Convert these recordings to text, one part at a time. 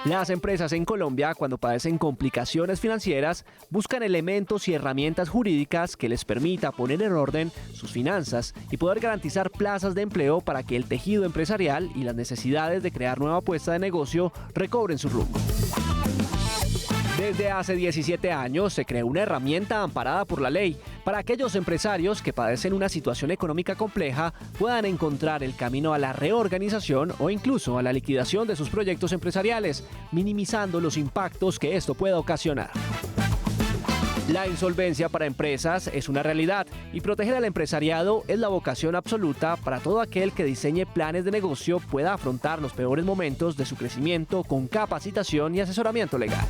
Las empresas en Colombia, cuando padecen complicaciones financieras, buscan elementos y herramientas jurídicas que les permita poner en orden sus finanzas y poder garantizar plazas de empleo para que el tejido empresarial y las necesidades de crear nueva apuesta de negocio recobren su rumbo. Desde hace 17 años se creó una herramienta amparada por la ley para aquellos empresarios que padecen una situación económica compleja puedan encontrar el camino a la reorganización o incluso a la liquidación de sus proyectos empresariales, minimizando los impactos que esto pueda ocasionar. La insolvencia para empresas es una realidad y proteger al empresariado es la vocación absoluta para todo aquel que diseñe planes de negocio pueda afrontar los peores momentos de su crecimiento con capacitación y asesoramiento legal.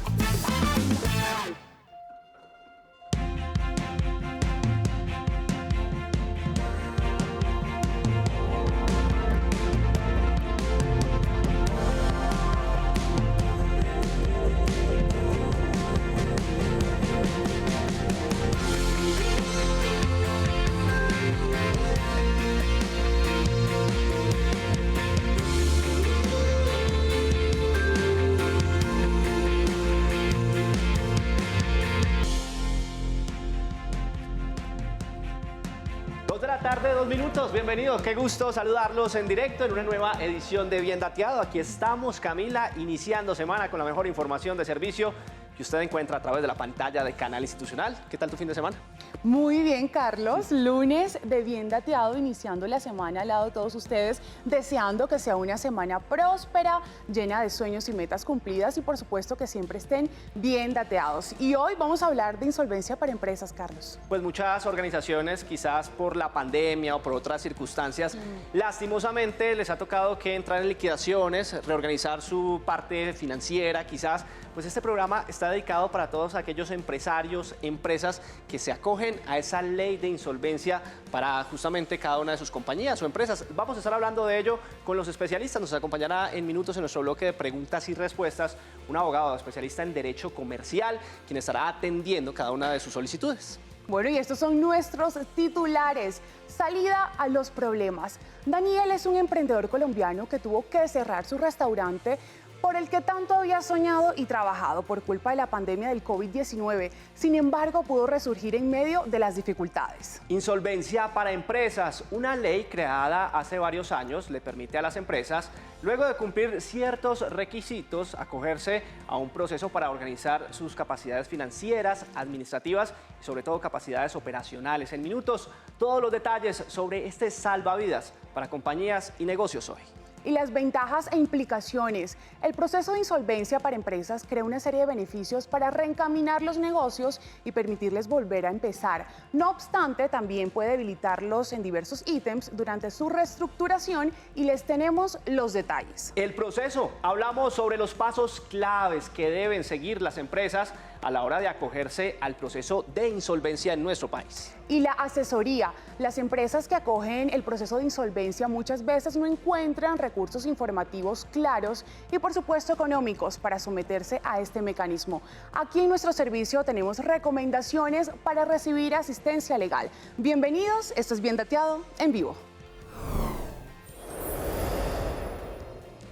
Tarde, 2 minutos, bienvenidos, qué gusto saludarlos en directo en una nueva edición de Bien Dateado. Aquí estamos, Camila, iniciando semana con la mejor información de servicio que usted encuentra a través de la pantalla de Canal Institucional. ¿Qué tal tu fin de semana? Muy bien, Carlos. Lunes de Bien Dateado, iniciando la semana al lado de todos ustedes, deseando que sea una semana próspera, llena de sueños y metas cumplidas y por supuesto que siempre estén bien dateados. Y hoy vamos a hablar de insolvencia para empresas, Carlos. Pues muchas organizaciones, quizás por la pandemia o por otras circunstancias, lastimosamente les ha tocado que entrar en liquidaciones, reorganizar su parte financiera, quizás. Pues este programa está dedicado para todos aquellos empresarios, empresas que se acogen a esa ley de insolvencia para justamente cada una de sus compañías o empresas. Vamos a estar hablando de ello con los especialistas. Nos acompañará en minutos en nuestro bloque de preguntas y respuestas un abogado especialista en Derecho Comercial, quien estará atendiendo cada una de sus solicitudes. Bueno, y estos son nuestros titulares. Salida a los problemas. Daniel es un emprendedor colombiano que tuvo que cerrar su restaurante por el que tanto había soñado y trabajado por culpa de la pandemia del COVID-19. Sin embargo, pudo resurgir en medio de las dificultades. Insolvencia para empresas. Una ley creada hace varios años le permite a las empresas, luego de cumplir ciertos requisitos, acogerse a un proceso para organizar sus capacidades financieras, administrativas y sobre todo capacidades operacionales. En minutos, todos los detalles sobre este salvavidas para compañías y negocios hoy. Y las ventajas e implicaciones. El proceso de insolvencia para empresas crea una serie de beneficios para reencaminar los negocios y permitirles volver a empezar. No obstante, también puede debilitarlos en diversos ítems durante su reestructuración y les tenemos los detalles. El proceso. Hablamos sobre los pasos claves que deben seguir las empresas a la hora de acogerse al proceso de insolvencia en nuestro país. Y la asesoría. Las empresas que acogen el proceso de insolvencia muchas veces no encuentran recursos informativos claros y por supuesto económicos para someterse a este mecanismo. Aquí en nuestro servicio tenemos recomendaciones para recibir asistencia legal. Bienvenidos, esto es Bien Dateado en vivo.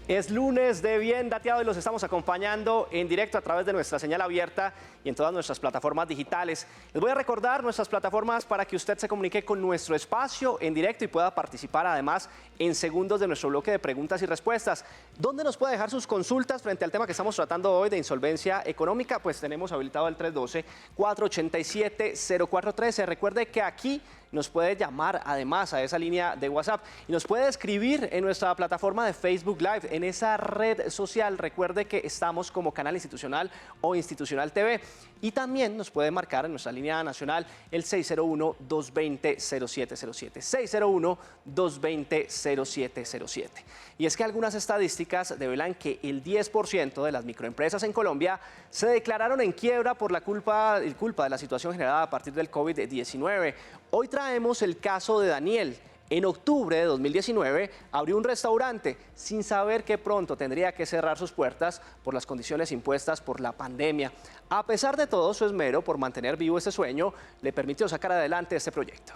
Es lunes de Bien Dateado y los estamos acompañando en directo a través de nuestra señal abierta y en todas nuestras plataformas digitales. Les voy a recordar nuestras plataformas para que usted se comunique con nuestro espacio en directo y pueda participar además en segundos de nuestro bloque de preguntas y respuestas. ¿Dónde nos puede dejar sus consultas frente al tema que estamos tratando hoy de insolvencia económica? Pues tenemos habilitado el 312-487-0413. Recuerde que aquí nos puede llamar además a esa línea de WhatsApp y nos puede escribir en nuestra plataforma de Facebook Live, en esa red social. Recuerde que estamos como Canal Institucional o Institucional TV y también nos puede marcar en nuestra línea nacional el 601-220-0707, 601-220-0707. Y es que algunas estadísticas develan que el 10% de las microempresas en Colombia se declararon en quiebra por la culpa de la situación generada a partir del COVID-19. Hoy traemos el caso de Daniel. En octubre de 2019 abrió un restaurante sin saber que pronto tendría que cerrar sus puertas por las condiciones impuestas por la pandemia. A pesar de todo, su esmero por mantener vivo este sueño le permitió sacar adelante este proyecto.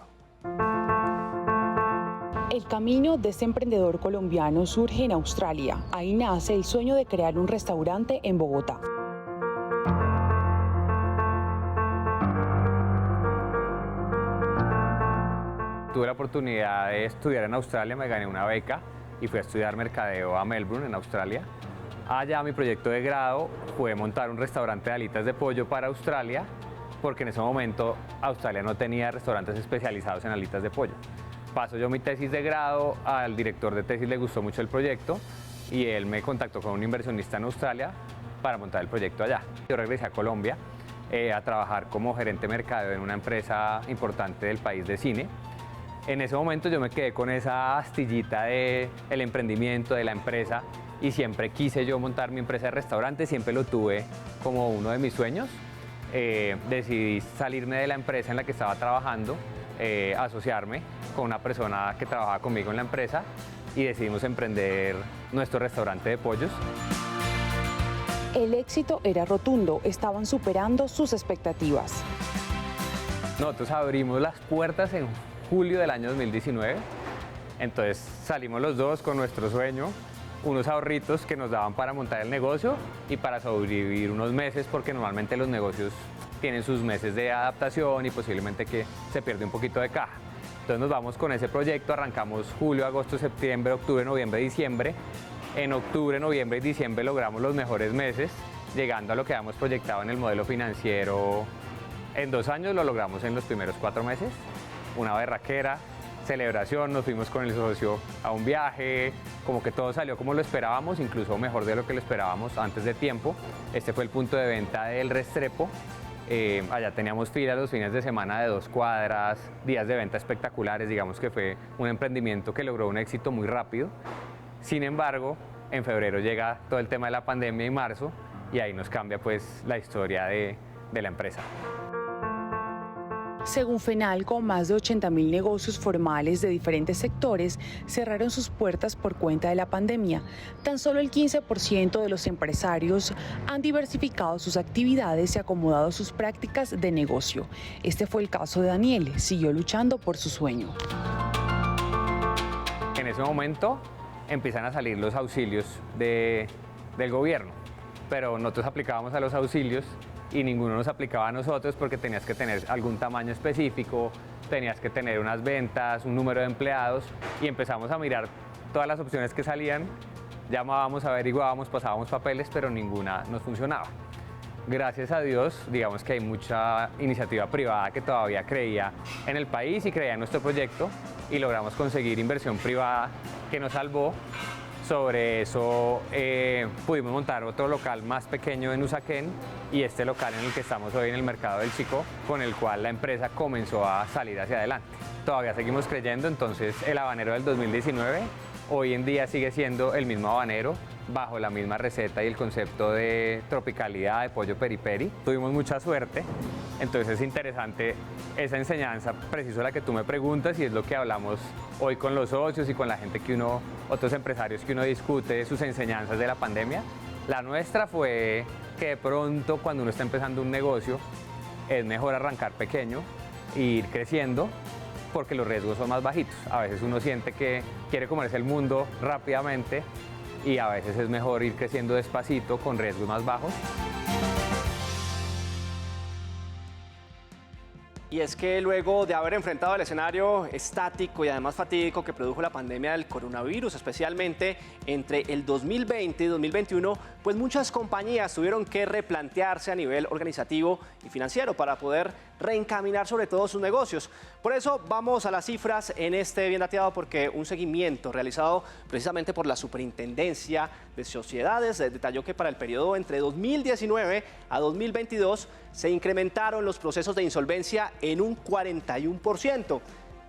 El camino de este emprendedor colombiano surge en Australia. Ahí nace el sueño de crear un restaurante en Bogotá. Tuve la oportunidad de estudiar en Australia, me gané una beca y fui a estudiar mercadeo a Melbourne, en Australia. Allá mi proyecto de grado fue montar un restaurante de alitas de pollo para Australia, porque en ese momento Australia no tenía restaurantes especializados en alitas de pollo. Paso yo mi tesis de grado, al director de tesis le gustó mucho el proyecto y él me contactó con un inversionista en Australia para montar el proyecto allá. Yo regresé a Colombia a trabajar como gerente mercadeo en una empresa importante del país de cine. En ese momento yo me quedé con esa astillita del emprendimiento, de la empresa, y siempre quise yo montar mi empresa de restaurante, siempre lo tuve como uno de mis sueños. Decidí salirme de la empresa en la que estaba trabajando, asociarme con una persona que trabajaba conmigo en la empresa y decidimos emprender nuestro restaurante de pollos. El éxito era rotundo, estaban superando sus expectativas. Nosotros abrimos las puertas en julio del año 2019, entonces salimos los dos con nuestro sueño, unos ahorritos que nos daban para montar el negocio y para sobrevivir unos meses, porque normalmente los negocios tienen sus meses de adaptación y posiblemente que se pierde un poquito de caja. Entonces nos vamos con ese proyecto, arrancamos julio, agosto, septiembre, octubre, noviembre, diciembre. En octubre, noviembre y diciembre logramos los mejores meses, llegando a lo que habíamos proyectado en el modelo financiero. En 2 años lo logramos en los primeros 4 meses. Una berraquera, celebración, nos fuimos con el socio a un viaje, como que todo salió como lo esperábamos, incluso mejor de lo que lo esperábamos antes de tiempo. Este fue el punto de venta del Restrepo. Allá teníamos filas los fines de semana de 2 cuadras, días de venta espectaculares, digamos que fue un emprendimiento que logró un éxito muy rápido. Sin embargo, en febrero llega todo el tema de la pandemia y marzo, y ahí nos cambia pues la historia de la empresa. Según FENALCO, más de 80.000 negocios formales de diferentes sectores cerraron sus puertas por cuenta de la pandemia. Tan solo el 15% de los empresarios han diversificado sus actividades y acomodado sus prácticas de negocio. Este fue el caso de Daniel, siguió luchando por su sueño. En ese momento empiezan a salir los auxilios del gobierno, pero nosotros aplicábamos a los auxilios y ninguno nos aplicaba a nosotros porque tenías que tener algún tamaño específico, tenías que tener unas ventas, un número de empleados, y empezamos a mirar todas las opciones que salían, llamábamos, averiguábamos, pasábamos papeles, pero ninguna nos funcionaba. Gracias a Dios, digamos que hay mucha iniciativa privada que todavía creía en el país y creía en nuestro proyecto, y logramos conseguir inversión privada que nos salvó. Sobre eso pudimos montar otro local más pequeño en Usaquén, y este local en el que estamos hoy en el Mercado del Chico, con el cual la empresa comenzó a salir hacia adelante. Todavía seguimos creyendo, entonces el habanero del 2019 hoy en día sigue siendo el mismo habanero, bajo la misma receta y el concepto de tropicalidad de pollo peri peri. Tuvimos mucha suerte, entonces es interesante esa enseñanza, preciso la que tú me preguntas, y es lo que hablamos hoy con los socios y con la gente otros empresarios que uno discute de sus enseñanzas de la pandemia. La nuestra fue que de pronto cuando uno está empezando un negocio es mejor arrancar pequeño e ir creciendo, porque los riesgos son más bajitos. A veces uno siente que quiere comerse el mundo rápidamente, y a veces es mejor ir creciendo despacito con riesgos más bajos. Y es que luego de haber enfrentado el escenario estático y además fatídico que produjo la pandemia del coronavirus, especialmente entre el 2020 y 2021, pues muchas compañías tuvieron que replantearse a nivel organizativo y financiero para poder reencaminar sobre todo sus negocios. Por eso vamos a las cifras en este Bien Dateado, porque un seguimiento realizado precisamente por la Superintendencia de Sociedades detalló que para el periodo entre 2019 a 2022 se incrementaron los procesos de insolvencia en un 41%.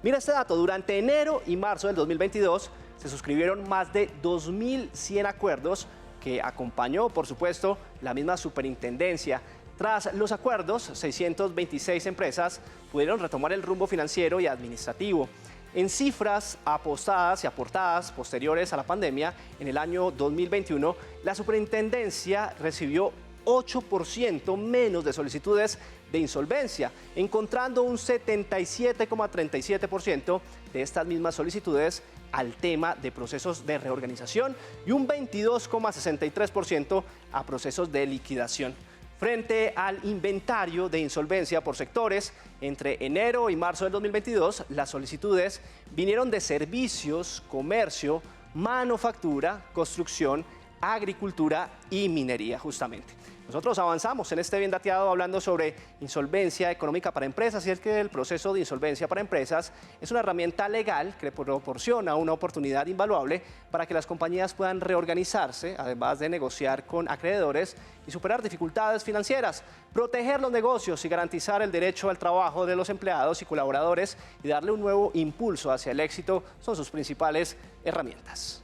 Mira este dato, durante enero y marzo del 2022 se suscribieron más de 2.100 acuerdos que acompañó, por supuesto, la misma superintendencia. Tras los acuerdos, 626 empresas pudieron retomar el rumbo financiero y administrativo. En cifras apostadas y aportadas posteriores a la pandemia, en el año 2021, la superintendencia recibió 8% menos de solicitudes de insolvencia, encontrando un 77,37% de estas mismas solicitudes al tema de procesos de reorganización y un 22,63% a procesos de liquidación. Frente al inventario de insolvencia por sectores, entre enero y marzo del 2022, las solicitudes vinieron de servicios, comercio, manufactura, construcción, agricultura y minería, justamente. Nosotros avanzamos en este Bien Dateado hablando sobre insolvencia económica para empresas, y es que el proceso de insolvencia para empresas es una herramienta legal que proporciona una oportunidad invaluable para que las compañías puedan reorganizarse, además de negociar con acreedores y superar dificultades financieras, proteger los negocios y garantizar el derecho al trabajo de los empleados y colaboradores y darle un nuevo impulso hacia el éxito son sus principales herramientas.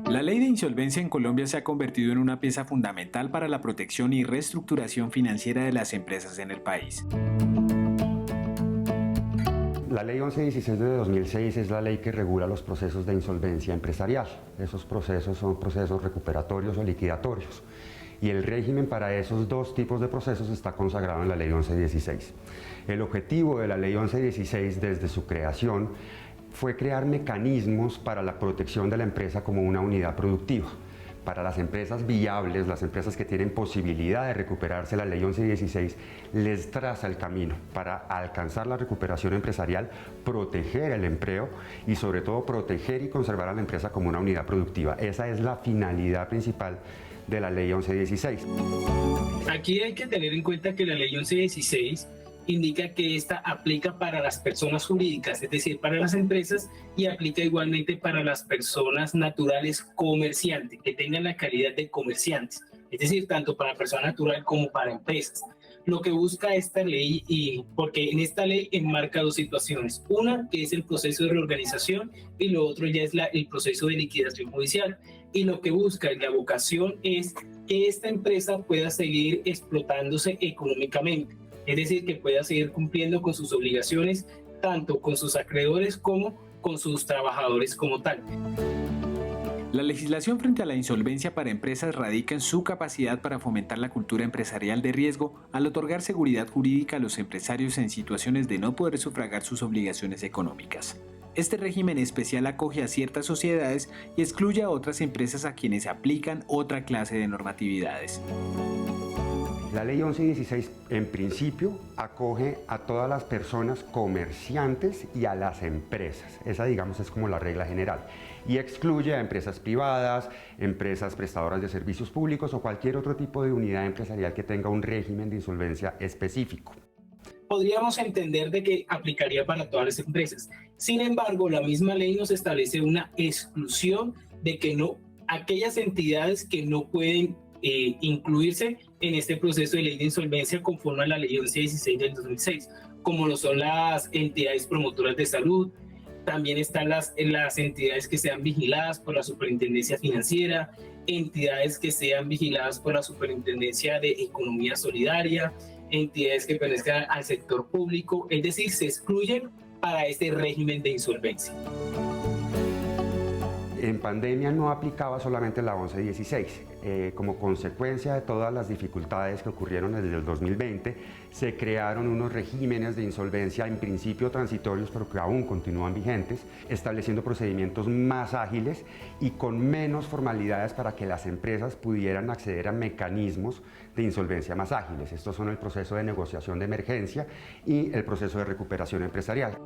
La ley de insolvencia en Colombia se ha convertido en una pieza fundamental para la protección y reestructuración financiera de las empresas en el país. La ley 1116 de 2006 es la ley que regula los procesos de insolvencia empresarial. Esos procesos son procesos recuperatorios o liquidatorios. Y el régimen para esos dos tipos de procesos está consagrado en la ley 1116. El objetivo de la ley 1116 desde su creación fue crear mecanismos para la protección de la empresa como una unidad productiva. Para las empresas viables, las empresas que tienen posibilidad de recuperarse, la ley 1116 les traza el camino para alcanzar la recuperación empresarial, proteger el empleo y sobre todo proteger y conservar a la empresa como una unidad productiva. Esa es la finalidad principal de la ley 1116. Aquí hay que tener en cuenta que la ley 1116 indica que esta aplica para las personas jurídicas, es decir, para las empresas, y aplica igualmente para las personas naturales comerciantes, que tengan la calidad de comerciantes, es decir, tanto para persona natural como para empresas. Lo que busca esta ley, y porque en esta ley enmarca dos situaciones, una que es el proceso de reorganización y lo otro ya es el proceso de liquidación judicial, y lo que busca y la vocación es que esta empresa pueda seguir explotándose económicamente. Es decir, que pueda seguir cumpliendo con sus obligaciones, tanto con sus acreedores como con sus trabajadores como tal. La legislación frente a la insolvencia para empresas radica en su capacidad para fomentar la cultura empresarial de riesgo al otorgar seguridad jurídica a los empresarios en situaciones de no poder sufragar sus obligaciones económicas. Este régimen especial acoge a ciertas sociedades y excluye a otras empresas a quienes aplican otra clase de normatividades. La ley 1116 en principio acoge a todas las personas comerciantes y a las empresas. Esa, digamos, es como la regla general. Y excluye a empresas privadas, empresas prestadoras de servicios públicos o cualquier otro tipo de unidad empresarial que tenga un régimen de insolvencia específico. Podríamos entender de que aplicaría para todas las empresas. Sin embargo, la misma ley nos establece una exclusión de que no, aquellas entidades que no pueden incluirse en este proceso de ley de insolvencia conforme a la ley 1116 del 2006, como lo son las entidades promotoras de salud, también están las entidades que sean vigiladas por la Superintendencia Financiera, entidades que sean vigiladas por la Superintendencia de Economía Solidaria, entidades que pertenezcan al sector público, es decir, se excluyen para este régimen de insolvencia. En pandemia no aplicaba solamente la 1116. Como consecuencia de todas las dificultades que ocurrieron desde el 2020, se crearon unos regímenes de insolvencia en principio transitorios, pero que aún continúan vigentes, estableciendo procedimientos más ágiles y con menos formalidades para que las empresas pudieran acceder a mecanismos de insolvencia más ágiles. Estos son el proceso de negociación de emergencia y el proceso de recuperación empresarial.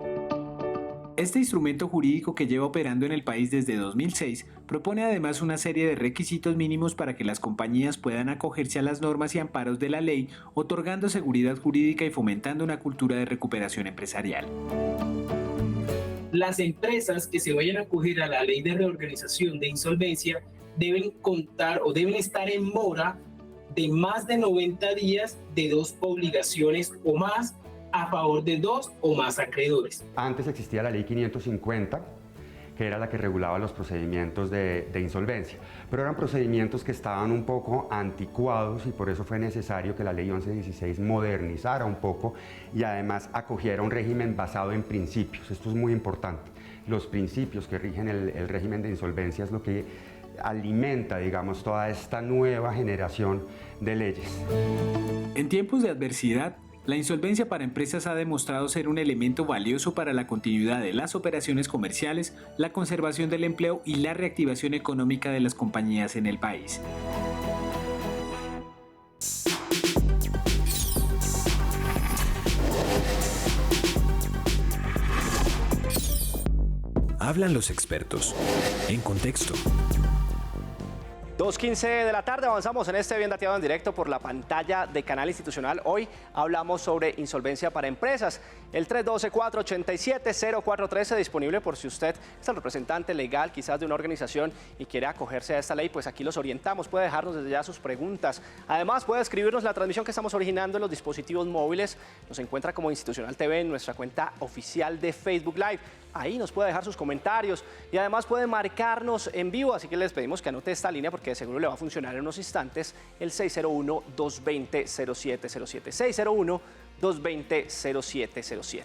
Este instrumento jurídico, que lleva operando en el país desde 2006, propone además una serie de requisitos mínimos para que las compañías puedan acogerse a las normas y amparos de la ley, otorgando seguridad jurídica y fomentando una cultura de recuperación empresarial. Las empresas que se vayan a acoger a la ley de reorganización de insolvencia deben contar o deben estar en mora de más de 90 días de dos obligaciones o más a favor de dos o más acreedores. Antes existía la ley 550, que era la que regulaba los procedimientos de insolvencia, pero eran procedimientos que estaban un poco anticuados y por eso fue necesario que la ley 1116 modernizara un poco y además acogiera un régimen basado en principios. Esto es muy importante. Los principios que rigen el régimen de insolvencia es lo que alimenta, digamos, toda esta nueva generación de leyes. En tiempos de adversidad, La insolvencia para empresas ha demostrado ser un elemento valioso para la continuidad de las operaciones comerciales, la conservación del empleo y la reactivación económica de las compañías en el país. Hablan los expertos. En contexto. 2:15 de la tarde, avanzamos en este Bien Dateado en directo por la pantalla de Canal Institucional. Hoy hablamos sobre insolvencia para empresas. El 312-487-0413 disponible por si usted es el representante legal quizás de una organización y quiere acogerse a esta ley, pues aquí los orientamos. Puede dejarnos desde ya sus preguntas. Además puede escribirnos la transmisión que estamos originando en los dispositivos móviles. Nos encuentra como Institucional TV en nuestra cuenta oficial de Facebook Live. Ahí nos puede dejar sus comentarios y además puede marcarnos en vivo, así que les pedimos que anote esta línea porque de seguro le va a funcionar en unos instantes, el 601-220-0707, 601-220-0707.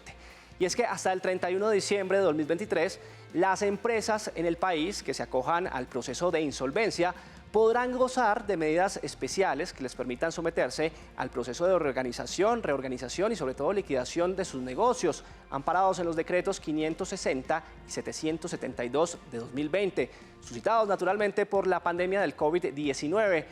Y es que hasta el 31 de diciembre de 2023, las empresas en el país que se acojan al proceso de insolvencia podrán gozar de medidas especiales que les permitan someterse al proceso de reorganización y sobre todo liquidación de sus negocios, amparados en los decretos 560 y 772 de 2020, suscitados naturalmente por la pandemia del COVID-19.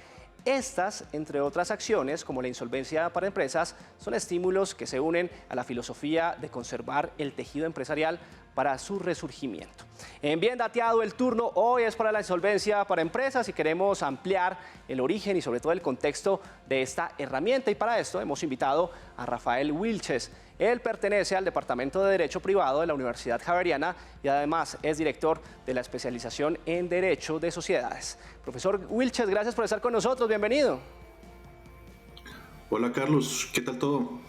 Estas, entre otras acciones, como la insolvencia para empresas, son estímulos que se unen a la filosofía de conservar el tejido empresarial para su resurgimiento. En Bien Dateado, el turno hoy es para la insolvencia para empresas y queremos ampliar el origen y sobre todo el contexto de esta herramienta. Y para esto hemos invitado a Rafael Wilches. Él pertenece al Departamento de Derecho Privado de la Universidad Javeriana y además es director de la especialización en Derecho de Sociedades. Profesor Wilches, gracias por estar con nosotros. Bienvenido. Hola Carlos, ¿qué tal todo?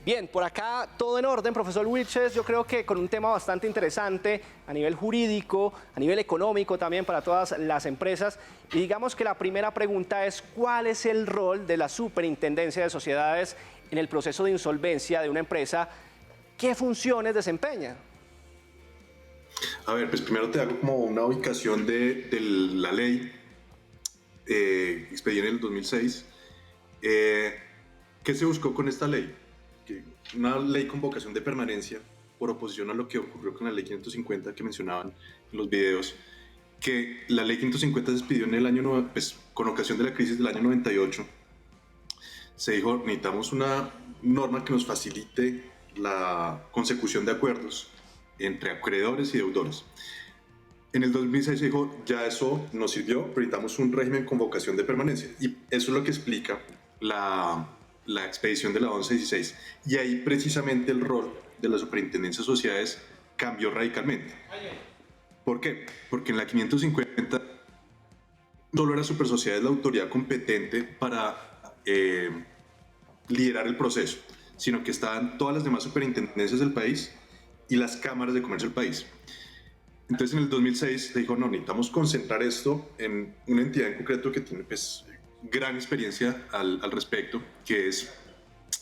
Bien, por acá todo en orden, profesor Wilches. Yo creo que con un tema bastante interesante a nivel jurídico, a nivel económico también para todas las empresas. Y digamos que la primera pregunta es, ¿cuál es el rol de la Superintendencia de Sociedades en el proceso de insolvencia de una empresa? ¿Qué funciones desempeña? A ver, pues primero te hago como una ubicación de la ley expedida en el 2006. ¿Qué se buscó con esta ley? Una ley con vocación de permanencia, por oposición a lo que ocurrió con la ley 550 que mencionaban en los videos, que la ley 550 se expidió en el año, pues, con ocasión de la crisis del año 98. Se dijo, necesitamos una norma que nos facilite la consecución de acuerdos entre acreedores y deudores. En el 2006 se dijo, ya eso nos sirvió, pero necesitamos un régimen con vocación de permanencia. Y eso es lo que explica la expedición de la 1116. Y ahí precisamente el rol de la Superintendencia de Sociedades cambió radicalmente. ¿Por qué? Porque en la 550 solo era Supersociedades la autoridad competente para liderar el proceso, sino que estaban todas las demás superintendencias del país y las cámaras de comercio del país. Entonces en el 2006 se dijo, no, necesitamos concentrar esto en una entidad en concreto que tiene pues gran experiencia al respecto, que es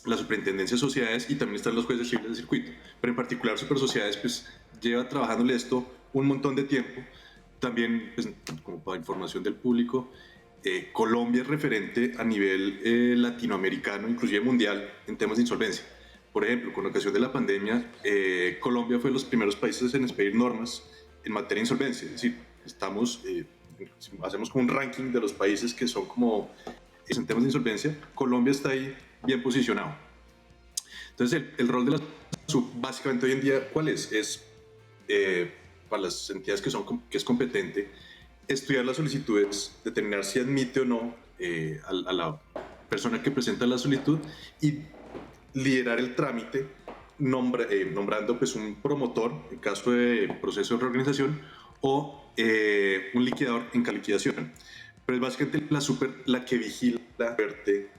la Superintendencia de Sociedades, y también están los jueces civiles del circuito, pero en particular Supersociedades pues lleva trabajándole esto un montón de tiempo. También pues, como para información del público, Colombia es referente a nivel latinoamericano, inclusive mundial, en temas de insolvencia. Por ejemplo, con ocasión de la pandemia, Colombia fue de los primeros países en expedir normas en materia de insolvencia, es decir, hacemos como un ranking de los países que son como en temas de insolvencia, Colombia está ahí bien posicionado. Entonces el rol de la SUP básicamente hoy en día, ¿cuál es? Es para las entidades que es competente, estudiar las solicitudes, determinar si admite o no a la persona que presenta la solicitud y liderar el trámite nombrando pues un promotor en caso de proceso de reorganización o un liquidador en caliquidación. Pero es básicamente la super la que vigila la parte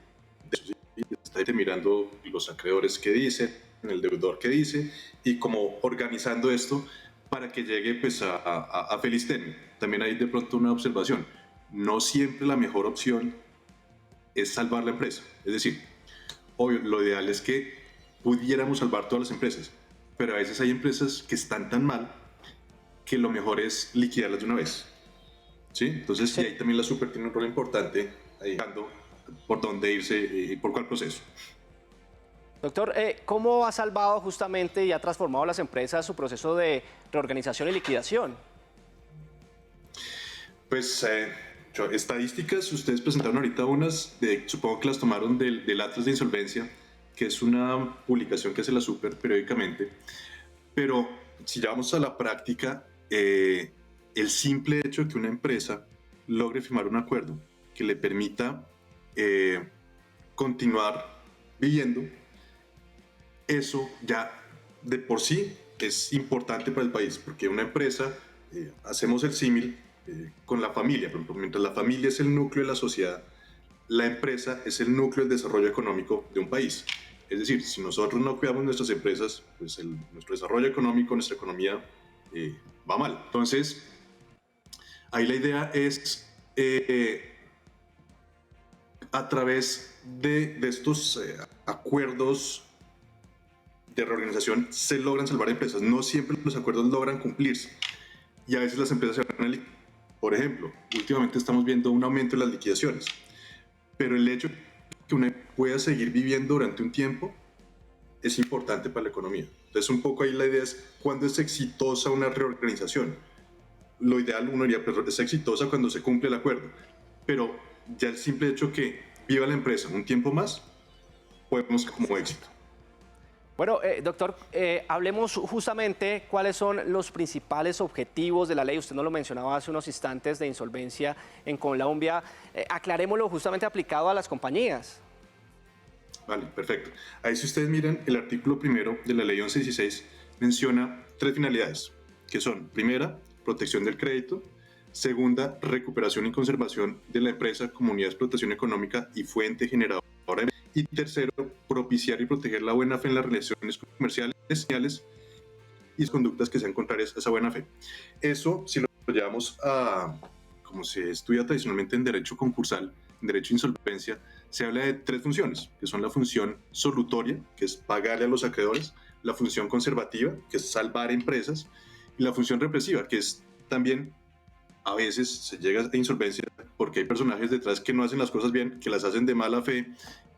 de eso, está mirando los acreedores que dicen, el deudor que dice y como organizando esto para que llegue pues a feliz término. También hay de pronto una observación, no siempre la mejor opción es salvar la empresa, es decir, obvio, lo ideal es que pudiéramos salvar todas las empresas, pero a veces hay empresas que están tan mal que lo mejor es liquidarlas de una vez, ¿sí? Entonces, sí, ahí también la Super tiene un rol importante, ahí por dónde irse y por cuál proceso. Doctor, ¿cómo ha salvado justamente y ha transformado las empresas su proceso de reorganización y liquidación? Pues estadísticas, ustedes presentaron ahorita unas, supongo que las tomaron del Atlas de Insolvencia, que es una publicación que hace la Super periódicamente, pero si ya vamos a la práctica, el simple hecho de que una empresa logre firmar un acuerdo que le permita continuar viviendo, eso ya de por sí es importante para el país, porque una empresa, hacemos el símil con la familia, por ejemplo, mientras la familia es el núcleo de la sociedad, la empresa es el núcleo del desarrollo económico de un país. Es decir, si nosotros no cuidamos nuestras empresas, pues nuestro desarrollo económico, nuestra economía va mal. Entonces, ahí la idea es, a través de estos acuerdos de reorganización, se logran salvar empresas. No siempre los acuerdos logran cumplirse. Y a veces las empresas se van a liquidar. Por ejemplo, últimamente estamos viendo un aumento en las liquidaciones. Pero el hecho de que una pueda seguir viviendo durante un tiempo es importante para la economía. Entonces, un poco ahí la idea es cuándo es exitosa una reorganización. Lo ideal, uno diría, pero es exitosa cuando se cumple el acuerdo. Pero ya el simple hecho que viva la empresa un tiempo más, podemos como éxito. Bueno, doctor, hablemos justamente cuáles son los principales objetivos de la ley. Usted nos lo mencionaba hace unos instantes de insolvencia en Colombia. Aclarémoslo justamente aplicado a las compañías. Vale, perfecto. Ahí si ustedes miran, el artículo primero de la ley 1116 menciona 3 finalidades, que son, primera, protección del crédito; segunda, recuperación y conservación de la empresa como unidad de explotación económica y fuente generadora; y tercero, propiciar y proteger la buena fe en las relaciones comerciales y las conductas que sean contrarias a esa buena fe. Eso, si lo llevamos a como se estudia tradicionalmente en derecho concursal, en derecho de insolvencia, se habla de 3 funciones, que son la función solutoria, que es pagarle a los acreedores; la función conservativa, que es salvar empresas; y la función represiva, que es también, a veces se llega a insolvencia porque hay personajes detrás que no hacen las cosas bien, que las hacen de mala fe.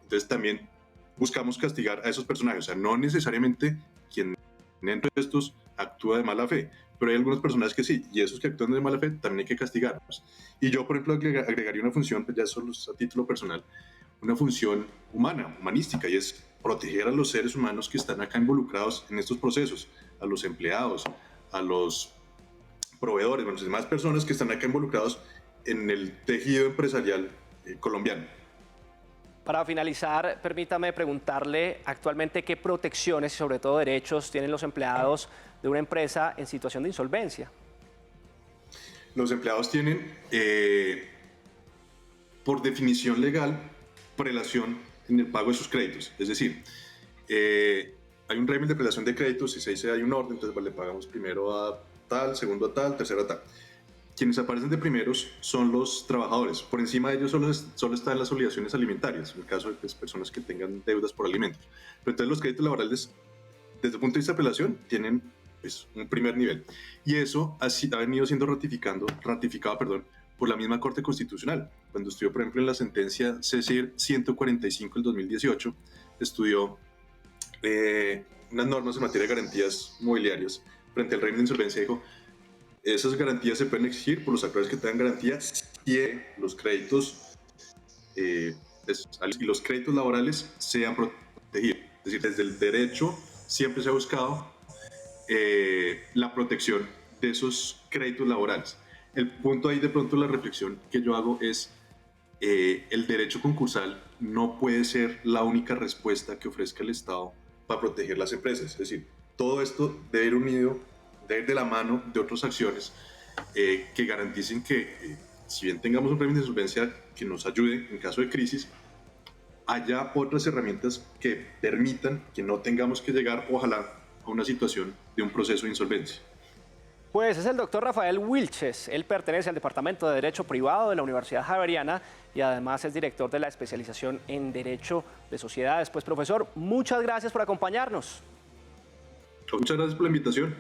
Entonces también buscamos castigar a esos personajes. O sea, no necesariamente quien dentro de estos actúa de mala fe, pero hay algunos personajes que sí, y esos que actúan de mala fe también hay que castigarlos. Y yo, por ejemplo, agregaría una función, pues ya solo a título personal, una función humana, humanística, y es proteger a los seres humanos que están acá involucrados en estos procesos, a los empleados, a los proveedores, bueno, las demás personas que están acá involucrados en el tejido empresarial colombiano. Para finalizar, permítame preguntarle actualmente qué protecciones y sobre todo derechos tienen los empleados de una empresa en situación de insolvencia. Los empleados tienen, por definición legal, prelación en el pago de sus créditos. Es decir, hay un régimen de prelación de créditos y se dice hay un orden, entonces le pagamos primero a tal, segundo a tal, tercero a tal. Quienes aparecen de primeros son los trabajadores. Por encima de ellos solo están las obligaciones alimentarias, en el caso de personas que tengan deudas por alimentos. Pero entonces los créditos laborales, desde el punto de vista de apelación, tienen pues, un primer nivel. Y eso ha venido siendo ratificado por la misma Corte Constitucional. Cuando estudió, por ejemplo, en la sentencia CECIR 145 del 2018, estudió unas normas en materia de garantías mobiliarias frente al régimen de insolvencia y dijo: esas garantías se pueden exigir por los acreedores que tengan garantías y los créditos y los créditos laborales sean protegidos. Es decir, desde el derecho siempre se ha buscado la protección de esos créditos laborales. El punto ahí, de pronto, la reflexión que yo hago es el derecho concursal no puede ser la única respuesta que ofrezca el Estado para proteger las empresas. Es decir, todo esto debe ir unido, debe ir de la mano de otras acciones que garanticen que, si bien tengamos un régimen de insolvencia que nos ayude en caso de crisis, haya otras herramientas que permitan que no tengamos que llegar, ojalá, a una situación de un proceso de insolvencia. Pues es el doctor Rafael Wilches. Él pertenece al Departamento de Derecho Privado de la Universidad Javeriana y además es director de la especialización en Derecho de Sociedades. Pues, profesor, muchas gracias por acompañarnos. Muchas gracias por la invitación.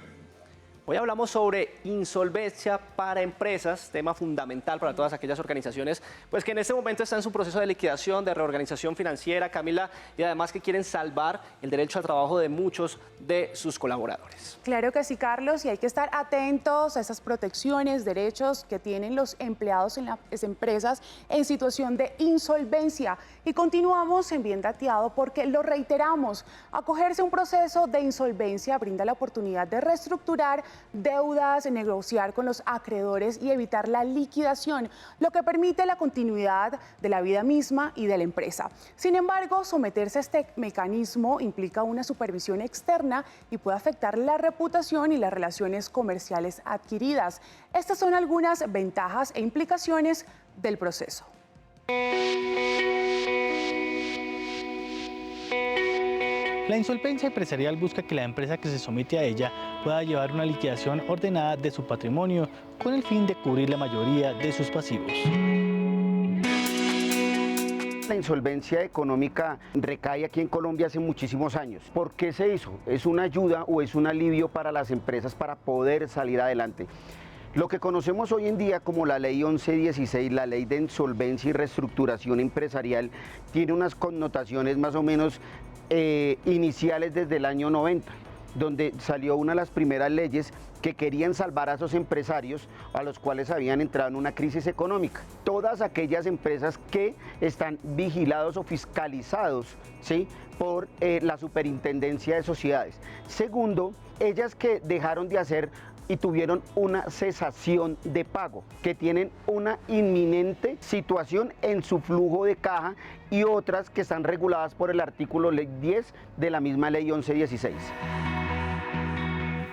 Hoy hablamos sobre insolvencia para empresas, tema fundamental para todas aquellas organizaciones pues que en este momento están en su proceso de liquidación, de reorganización financiera, Camila, y además que quieren salvar el derecho al trabajo de muchos de sus colaboradores. Claro que sí, Carlos, y hay que estar atentos a esas protecciones, derechos que tienen los empleados en las empresas en situación de insolvencia. Y continuamos en Bien Dateado porque lo reiteramos, acogerse a un proceso de insolvencia brinda la oportunidad de reestructurar deudas, negociar con los acreedores y evitar la liquidación, lo que permite la continuidad de la vida misma y de la empresa. Sin embargo, someterse a este mecanismo implica una supervisión externa y puede afectar la reputación y las relaciones comerciales adquiridas. Estas son algunas ventajas e implicaciones del proceso. La insolvencia empresarial busca que la empresa que se somete a ella pueda llevar una liquidación ordenada de su patrimonio con el fin de cubrir la mayoría de sus pasivos. La insolvencia económica recae aquí en Colombia hace muchísimos años. ¿Por qué se hizo? ¿Es una ayuda o es un alivio para las empresas para poder salir adelante? Lo que conocemos hoy en día como la Ley 1116, la Ley de Insolvencia y Reestructuración Empresarial, tiene unas connotaciones más o menos iniciales desde el año 90, donde salió una de las primeras leyes que querían salvar a esos empresarios a los cuales habían entrado en una crisis económica. Todas aquellas empresas que están vigilados o fiscalizados, ¿sí?, por la Superintendencia de Sociedades. Segundo, ellas que dejaron de hacer y tuvieron una cesación de pago, que tienen una inminente situación en su flujo de caja, y otras que están reguladas por el artículo 10 de la misma Ley 1116.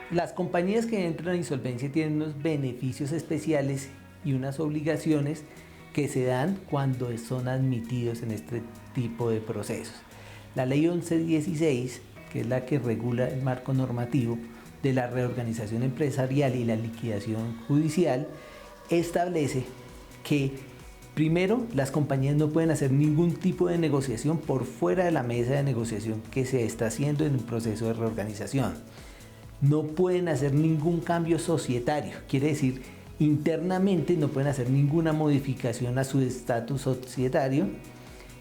Las compañías que entran a insolvencia tienen unos beneficios especiales y unas obligaciones que se dan cuando son admitidos en este tipo de procesos. La Ley 1116, que es la que regula el marco normativo de la reorganización empresarial y la liquidación judicial, establece que primero las compañías no pueden hacer ningún tipo de negociación por fuera de la mesa de negociación que se está haciendo en un proceso de reorganización. No pueden hacer ningún cambio societario, quiere decir internamente no pueden hacer ninguna modificación a su estatus societario,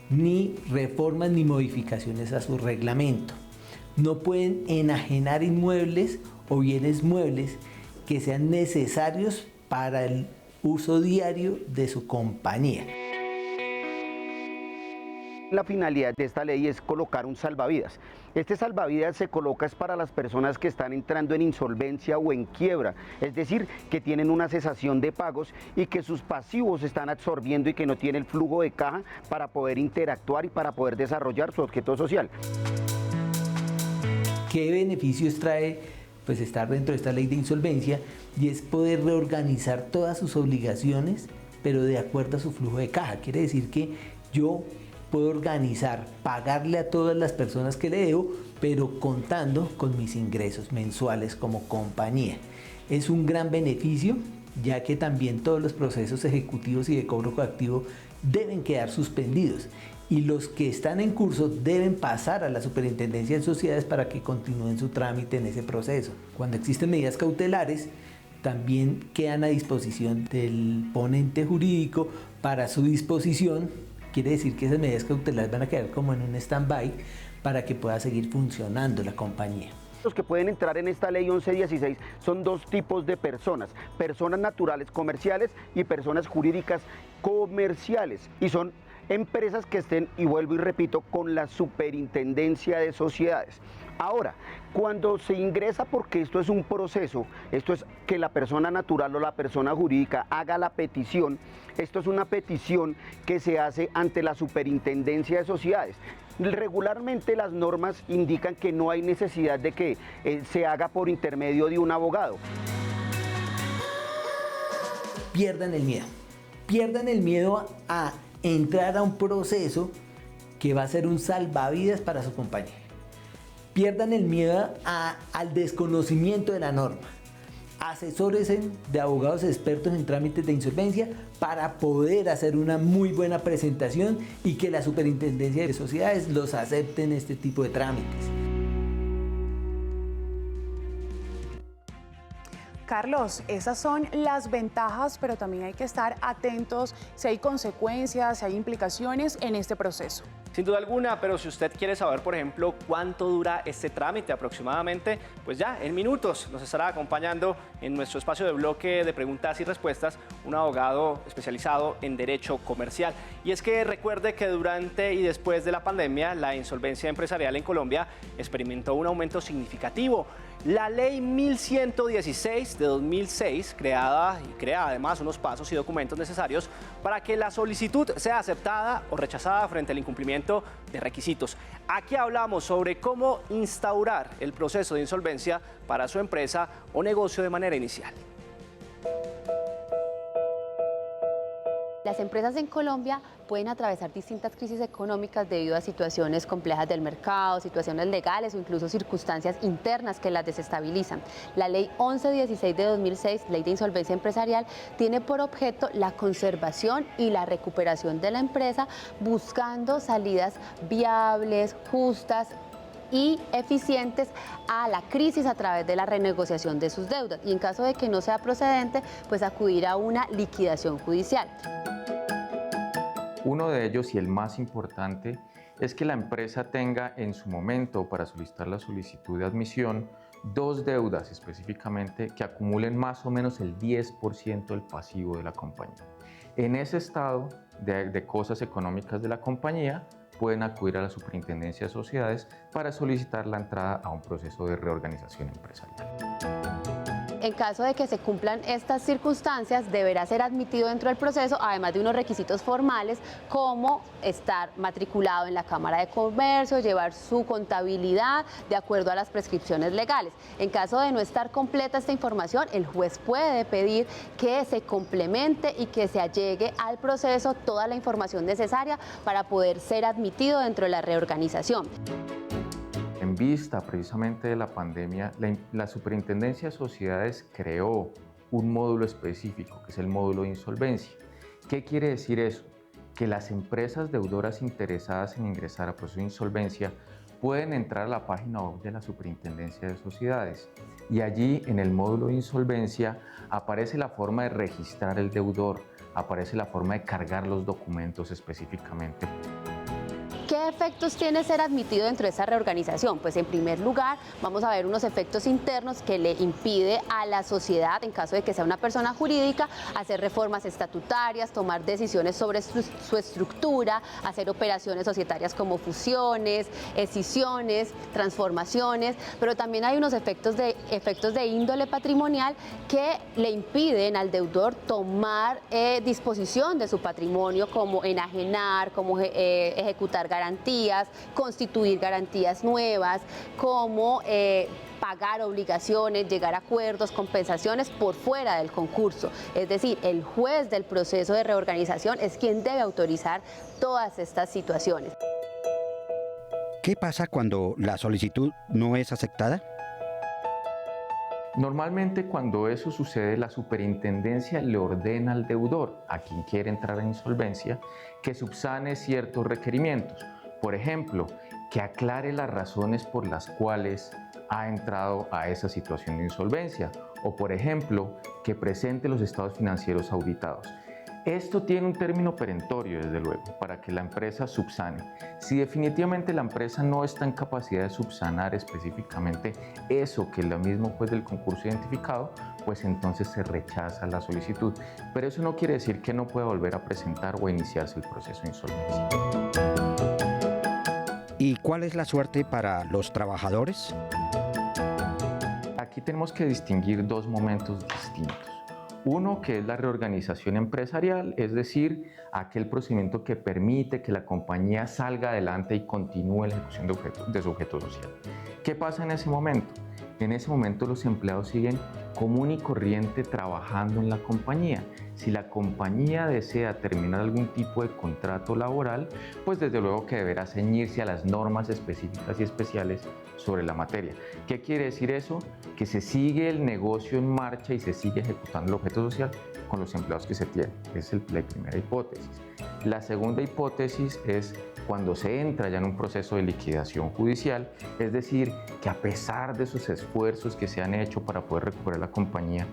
ni reformas ni modificaciones a su reglamento. No pueden enajenar inmuebles o bienes muebles que sean necesarios para el uso diario de su compañía. La finalidad de esta ley es colocar un salvavidas. Este salvavidas se coloca es para las personas que están entrando en insolvencia o en quiebra, es decir, que tienen una cesación de pagos y que sus pasivos están absorbiendo y que no tienen el flujo de caja para poder interactuar y para poder desarrollar su objeto social. ¿Qué beneficios trae pues estar dentro de esta ley de insolvencia? Y es poder reorganizar todas sus obligaciones, pero de acuerdo a su flujo de caja. Quiere decir que yo puedo organizar, pagarle a todas las personas que le debo, pero contando con mis ingresos mensuales como compañía. Es un gran beneficio, ya que también todos los procesos ejecutivos y de cobro coactivo deben quedar suspendidos, y los que están en curso deben pasar a la Superintendencia de Sociedades para que continúen su trámite en ese proceso. Cuando existen medidas cautelares, también quedan a disposición del ponente jurídico para su disposición. Quiere decir que esas medidas cautelares van a quedar como en un stand-by para que pueda seguir funcionando la compañía. Los que pueden entrar en esta ley 1116 son dos tipos de personas: personas naturales comerciales y personas jurídicas comerciales, y son empresas que estén, y vuelvo y repito, con la Superintendencia de Sociedades. Ahora, cuando se ingresa, porque esto es un proceso, esto es que la persona natural o la persona jurídica haga la petición, esto es una petición que se hace ante la Superintendencia de Sociedades. Regularmente las normas indican que no hay necesidad de que se haga por intermedio de un abogado. Pierdan el miedo a entrar a un proceso que va a ser un salvavidas para su compañía. Pierdan el miedo al desconocimiento de la norma. Asesórense de abogados expertos en trámites de insolvencia para poder hacer una muy buena presentación y que la Superintendencia de Sociedades los acepte en este tipo de trámites. Carlos, esas son las ventajas, pero también hay que estar atentos si hay consecuencias, si hay implicaciones en este proceso. Sin duda alguna, pero si usted quiere saber, por ejemplo, cuánto dura este trámite aproximadamente, pues ya en minutos nos estará acompañando en nuestro espacio de bloque de preguntas y respuestas un abogado especializado en derecho comercial. Y es que recuerde que durante y después de la pandemia, la insolvencia empresarial en Colombia experimentó un aumento significativo. La ley 1116 de 2006 crea además unos pasos y documentos necesarios para que la solicitud sea aceptada o rechazada frente al incumplimiento de requisitos. Aquí hablamos sobre cómo instaurar el proceso de insolvencia para su empresa o negocio de manera inicial. Las empresas en Colombia pueden atravesar distintas crisis económicas debido a situaciones complejas del mercado, situaciones legales o incluso circunstancias internas que las desestabilizan. La Ley 1116 de 2006, Ley de Insolvencia Empresarial, tiene por objeto la conservación y la recuperación de la empresa, buscando salidas viables, justas y eficientes a la crisis a través de la renegociación de sus deudas y en caso de que no sea procedente, pues acudir a una liquidación judicial. Uno de ellos, y el más importante, es que la empresa tenga en su momento para solicitar la solicitud de admisión 2 deudas específicamente que acumulen más o menos el 10% del pasivo de la compañía. En ese estado de cosas económicas de la compañía, pueden acudir a la Superintendencia de Sociedades para solicitar la entrada a un proceso de reorganización empresarial. En caso de que se cumplan estas circunstancias, deberá ser admitido dentro del proceso, además de unos requisitos formales como estar matriculado en la Cámara de Comercio, llevar su contabilidad de acuerdo a las prescripciones legales. En caso de no estar completa esta información, el juez puede pedir que se complemente y que se allegue al proceso toda la información necesaria para poder ser admitido dentro de la reorganización. En vista precisamente de la pandemia, la Superintendencia de Sociedades creó un módulo específico, que es el módulo de insolvencia. ¿Qué quiere decir eso? Que las empresas deudoras interesadas en ingresar a proceso de insolvencia pueden entrar a la página web de la Superintendencia de Sociedades y allí en el módulo de insolvencia aparece la forma de registrar el deudor, aparece la forma de cargar los documentos específicamente. ¿Qué efectos tiene ser admitido dentro de esa reorganización? Pues en primer lugar vamos a ver unos efectos internos que le impide a la sociedad, en caso de que sea una persona jurídica, hacer reformas estatutarias, tomar decisiones sobre su estructura, hacer operaciones societarias como fusiones, escisiones, transformaciones, pero también hay unos efectos de índole patrimonial que le impiden al deudor tomar disposición de su patrimonio, como enajenar, como ejecutar garantías, constituir garantías nuevas, como pagar obligaciones, llegar a acuerdos, compensaciones por fuera del concurso. Es decir, el juez del proceso de reorganización es quien debe autorizar todas estas situaciones. ¿Qué pasa cuando la solicitud no es aceptada? Normalmente cuando eso sucede, la superintendencia le ordena al deudor, a quien quiere entrar en insolvencia, que subsane ciertos requerimientos. Por ejemplo, que aclare las razones por las cuales ha entrado a esa situación de insolvencia o, por ejemplo, que presente los estados financieros auditados. Esto tiene un término perentorio, desde luego, para que la empresa subsane. Si definitivamente la empresa no está en capacidad de subsanar específicamente eso que el mismo juez del concurso ha identificado, pues entonces se rechaza la solicitud. Pero eso no quiere decir que no pueda volver a presentar o a iniciarse el proceso de insolvencia. ¿Y cuál es la suerte para los trabajadores? Aquí tenemos que distinguir 2 momentos distintos. Uno, que es la reorganización empresarial, es decir, aquel procedimiento que permite que la compañía salga adelante y continúe la ejecución de su objeto social. ¿Qué pasa en ese momento? En ese momento los empleados siguen común y corriente trabajando en la compañía. Si la compañía desea terminar algún tipo de contrato laboral, pues desde luego que deberá ceñirse a las normas específicas y especiales sobre la materia. ¿Qué quiere decir eso? Que se sigue el negocio en marcha y se sigue ejecutando el objeto social con los empleados que se tienen. Esa es la primera hipótesis. La segunda hipótesis es cuando se entra ya en un proceso de liquidación judicial, es decir, que a pesar de esos esfuerzos que se han hecho para poder recuperar la compañía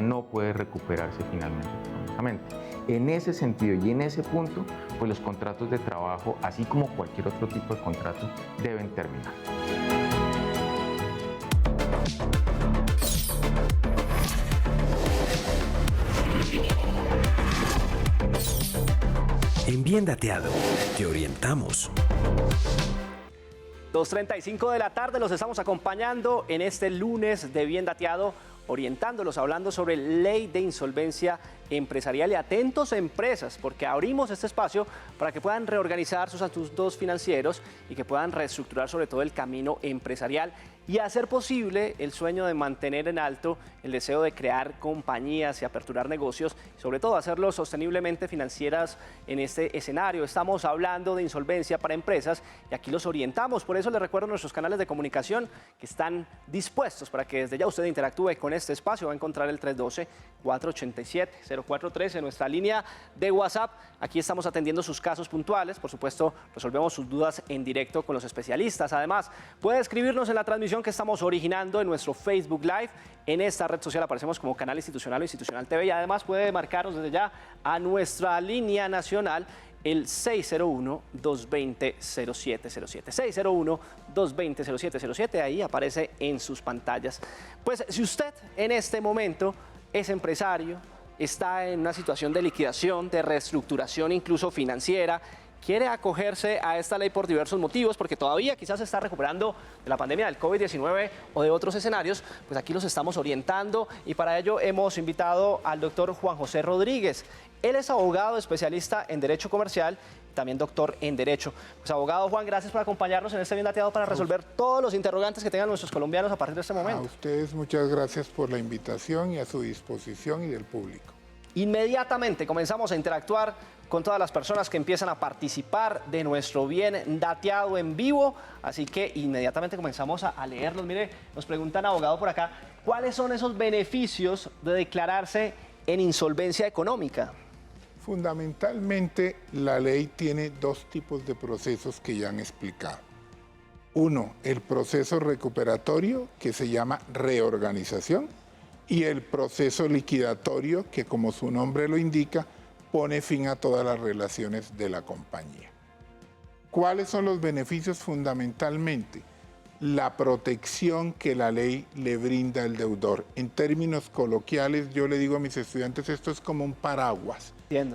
no puede recuperarse finalmente económicamente. En ese sentido y en ese punto, pues los contratos de trabajo, así como cualquier otro tipo de contrato, deben terminar. En Bien Dateado, te orientamos. 2:35 de la tarde, los estamos acompañando en este lunes de Bien Dateado, orientándolos, hablando sobre ley de insolvencia empresarial. Y atentos empresas, porque abrimos este espacio para que puedan reorganizar sus asuntos financieros y que puedan reestructurar sobre todo el camino empresarial y hacer posible el sueño de mantener en alto el deseo de crear compañías y aperturar negocios, y sobre todo hacerlos sosteniblemente financieras en este escenario. Estamos hablando de insolvencia para empresas y aquí los orientamos. Por eso les recuerdo nuestros canales de comunicación que están dispuestos para que desde ya usted interactúe con este espacio. Va a encontrar el 312-487-0413, nuestra línea de WhatsApp. Aquí estamos atendiendo sus casos puntuales. Por supuesto, resolvemos sus dudas en directo con los especialistas. Además, puede escribirnos en la transmisión que estamos originando en nuestro Facebook Live. En esta red social aparecemos como Canal Institucional o Institucional TV, y además puede marcarnos desde ya a nuestra línea nacional, el 601-220-0707. 601-220-0707, ahí aparece en sus pantallas. Pues si usted en este momento es empresario, está en una situación de liquidación, de reestructuración incluso financiera, quiere acogerse a esta ley por diversos motivos, porque todavía quizás se está recuperando de la pandemia del COVID-19 o de otros escenarios, pues aquí los estamos orientando, y para ello hemos invitado al doctor Juan José Rodríguez. Él es abogado especialista en Derecho Comercial, también doctor en Derecho. Pues abogado Juan, gracias por acompañarnos en este Bien Dateado para resolver todos los interrogantes que tengan nuestros colombianos a partir de este momento. A ustedes muchas gracias por la invitación y a su disposición y del público. Inmediatamente comenzamos a interactuar con todas las personas que empiezan a participar de nuestro Bien Dateado en vivo, así que inmediatamente comenzamos a leerlos. Mire, nos preguntan, abogado, por acá, ¿cuáles son esos beneficios de declararse en insolvencia económica? Fundamentalmente, la ley tiene dos tipos de procesos que ya han explicado. Uno, el proceso recuperatorio, que se llama reorganización, y el proceso liquidatorio, que como su nombre lo indica, pone fin a todas las relaciones de la compañía. ¿Cuáles son los beneficios fundamentalmente? La protección que la ley le brinda al deudor. En términos coloquiales, yo le digo a mis estudiantes, esto es como un paraguas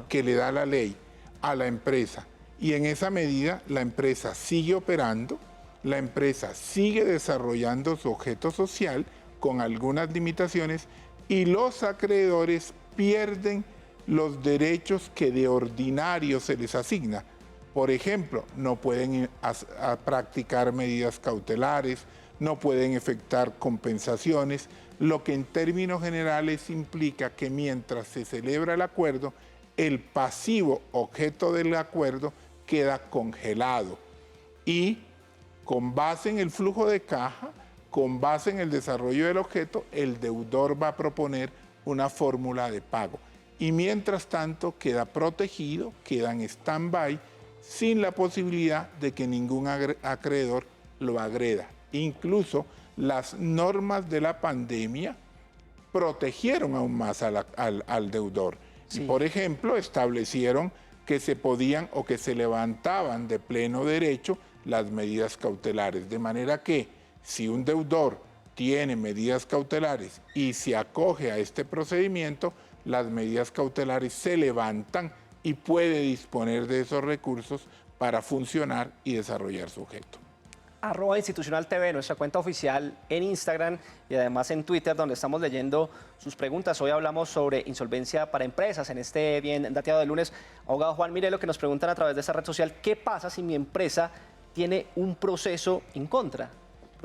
que le da la ley a la empresa. Y en esa medida, la empresa sigue operando, la empresa sigue desarrollando su objeto social con algunas limitaciones, y los acreedores pierden los derechos que de ordinario se les asigna. Por ejemplo, no pueden practicar medidas cautelares, no pueden efectuar compensaciones, lo que en términos generales implica que mientras se celebra el acuerdo, el pasivo objeto del acuerdo queda congelado. Y con base en el flujo de caja, con base en el desarrollo del objeto, el deudor va a proponer una fórmula de pago. Y mientras tanto queda protegido, queda en stand-by, sin la posibilidad de que ningún acreedor lo agreda. Incluso las normas de la pandemia protegieron aún más al deudor. Sí. Y por ejemplo, establecieron que se podían o que se levantaban de pleno derecho las medidas cautelares, de manera que si un deudor tiene medidas cautelares y se acoge a este procedimiento, las medidas cautelares se levantan y puede disponer de esos recursos para funcionar y desarrollar su objeto. @Institucional TV, nuestra cuenta oficial en Instagram y además en Twitter, donde estamos leyendo sus preguntas. Hoy hablamos sobre insolvencia para empresas en este Bien Dateado de lunes. Abogado Juan, mire lo que nos preguntan a través de esta red social. ¿Qué pasa si mi empresa tiene un proceso en contra?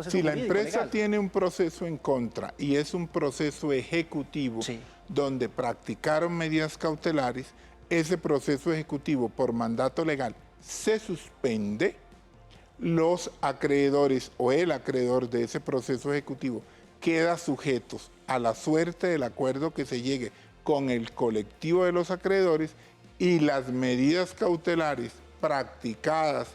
Si la empresa tiene un proceso en contra y es un proceso ejecutivo, sí, donde practicaron medidas cautelares, ese proceso ejecutivo por mandato legal se suspende, los acreedores o el acreedor de ese proceso ejecutivo queda sujetos a la suerte del acuerdo que se llegue con el colectivo de los acreedores, y las medidas cautelares practicadas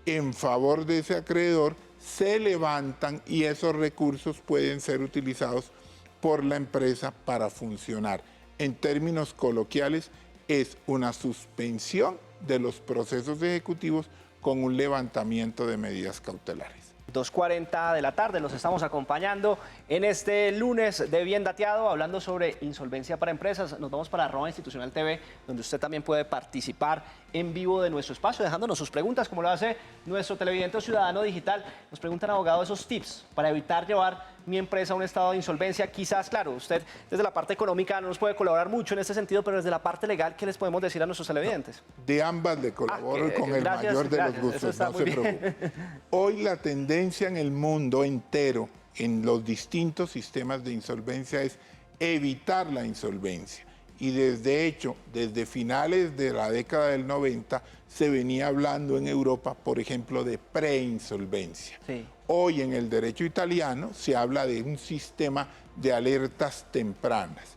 en favor de ese acreedor se levantan y esos recursos pueden ser utilizados por la empresa para funcionar. En términos coloquiales, es una suspensión de los procesos ejecutivos con un levantamiento de medidas cautelares. 2:40 de la tarde, los estamos acompañando en este lunes de Bien Dateado, hablando sobre insolvencia para empresas. Nos vamos para @institucional TV, donde usted también puede participar en vivo de nuestro espacio, dejándonos sus preguntas, como lo hace nuestro televidente o ciudadano digital. Nos preguntan, abogado, esos tips para evitar llevar mi empresa a un estado de insolvencia. Quizás, claro, usted desde la parte económica no nos puede colaborar mucho en este sentido, pero desde la parte legal, ¿qué les podemos decir a nuestros televidentes? De ambas le colaboro con el mayor de los gustos, no se preocupe. Hoy la tendencia en el mundo entero, en los distintos sistemas de insolvencia, es evitar la insolvencia. Y desde finales de la década del 90 se venía hablando en Europa, por ejemplo, de preinsolvencia. Sí. Hoy en el derecho italiano se habla de un sistema de alertas tempranas.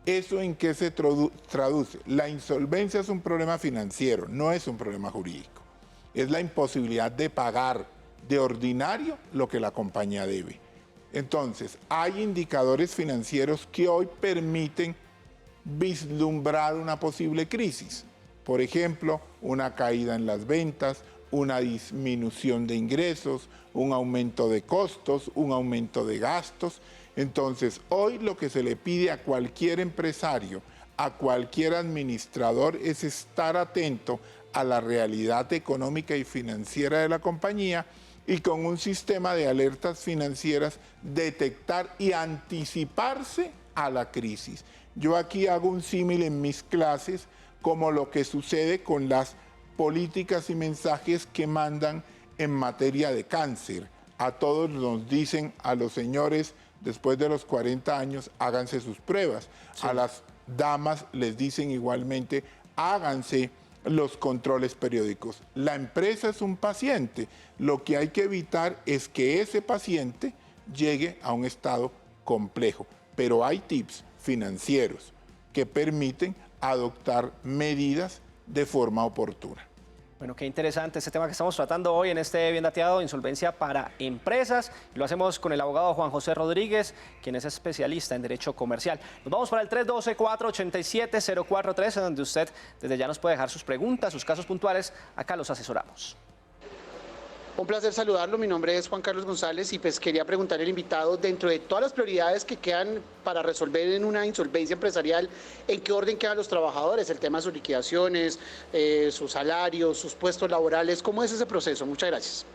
¿Eso en qué se traduce? La insolvencia es un problema financiero, no es un problema jurídico. Es la imposibilidad de pagar de ordinario lo que la compañía debe. Entonces, hay indicadores financieros que hoy permiten vislumbrar una posible crisis. Por ejemplo, una caída en las ventas, una disminución de ingresos, un aumento de costos, un aumento de gastos. Entonces, hoy lo que se le pide a cualquier empresario, a cualquier administrador, es estar atento a la realidad económica y financiera de la compañía y con un sistema de alertas financieras detectar y anticiparse a la crisis. Yo aquí hago un símil en mis clases como lo que sucede con las políticas y mensajes que mandan en materia de cáncer. A todos nos dicen, a los señores después de los 40 años, háganse sus pruebas. Sí. A las damas les dicen igualmente, háganse los controles periódicos. La empresa es un paciente. Lo que hay que evitar es que ese paciente llegue a un estado complejo. Pero hay tips financieros que permiten adoptar medidas de forma oportuna. Bueno, qué interesante este tema que estamos tratando hoy en este Bien Dateado, insolvencia para empresas. Lo hacemos con el abogado Juan José Rodríguez, quien es especialista en derecho comercial. Nos vamos para el 312-487-043, donde usted desde ya nos puede dejar sus preguntas, sus casos puntuales. Acá los asesoramos. Un placer saludarlo, mi nombre es Juan Carlos González y pues quería preguntarle al invitado, dentro de todas las prioridades que quedan para resolver en una insolvencia empresarial, ¿en qué orden quedan los trabajadores? El tema de sus liquidaciones, sus salarios, sus puestos laborales, ¿cómo es ese proceso? Muchas gracias.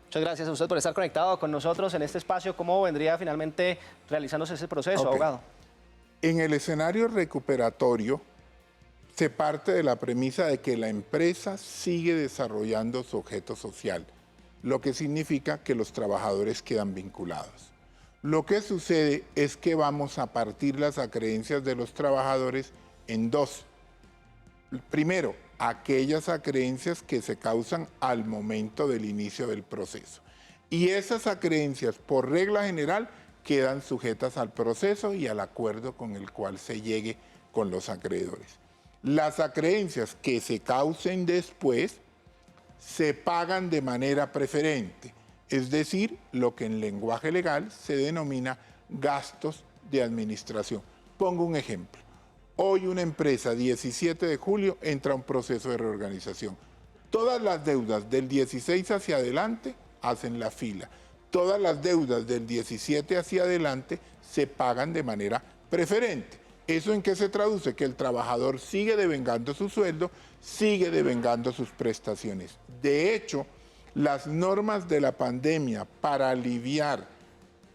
Muchas gracias a usted por estar conectado con nosotros en este espacio. ¿Cómo vendría finalmente realizándose ese proceso, abogado? En el escenario recuperatorio se parte de la premisa de que la empresa sigue desarrollando su objeto social, lo que significa que los trabajadores quedan vinculados. Lo que sucede es que vamos a partir las acreencias de los trabajadores en dos. Primero, aquellas acreencias que se causan al momento del inicio del proceso. Y esas acreencias, por regla general, quedan sujetas al proceso y al acuerdo con el cual se llegue con los acreedores. Las acreencias que se causen después se pagan de manera preferente, es decir, lo que en lenguaje legal se denomina gastos de administración. Pongo un ejemplo. Hoy una empresa, 17 de julio, entra a un proceso de reorganización. Todas las deudas del 16 hacia adelante hacen la fila. Todas las deudas del 17 hacia adelante se pagan de manera preferente. ¿Eso en qué se traduce? Que el trabajador sigue devengando su sueldo, sigue devengando sus prestaciones. De hecho, las normas de la pandemia para aliviar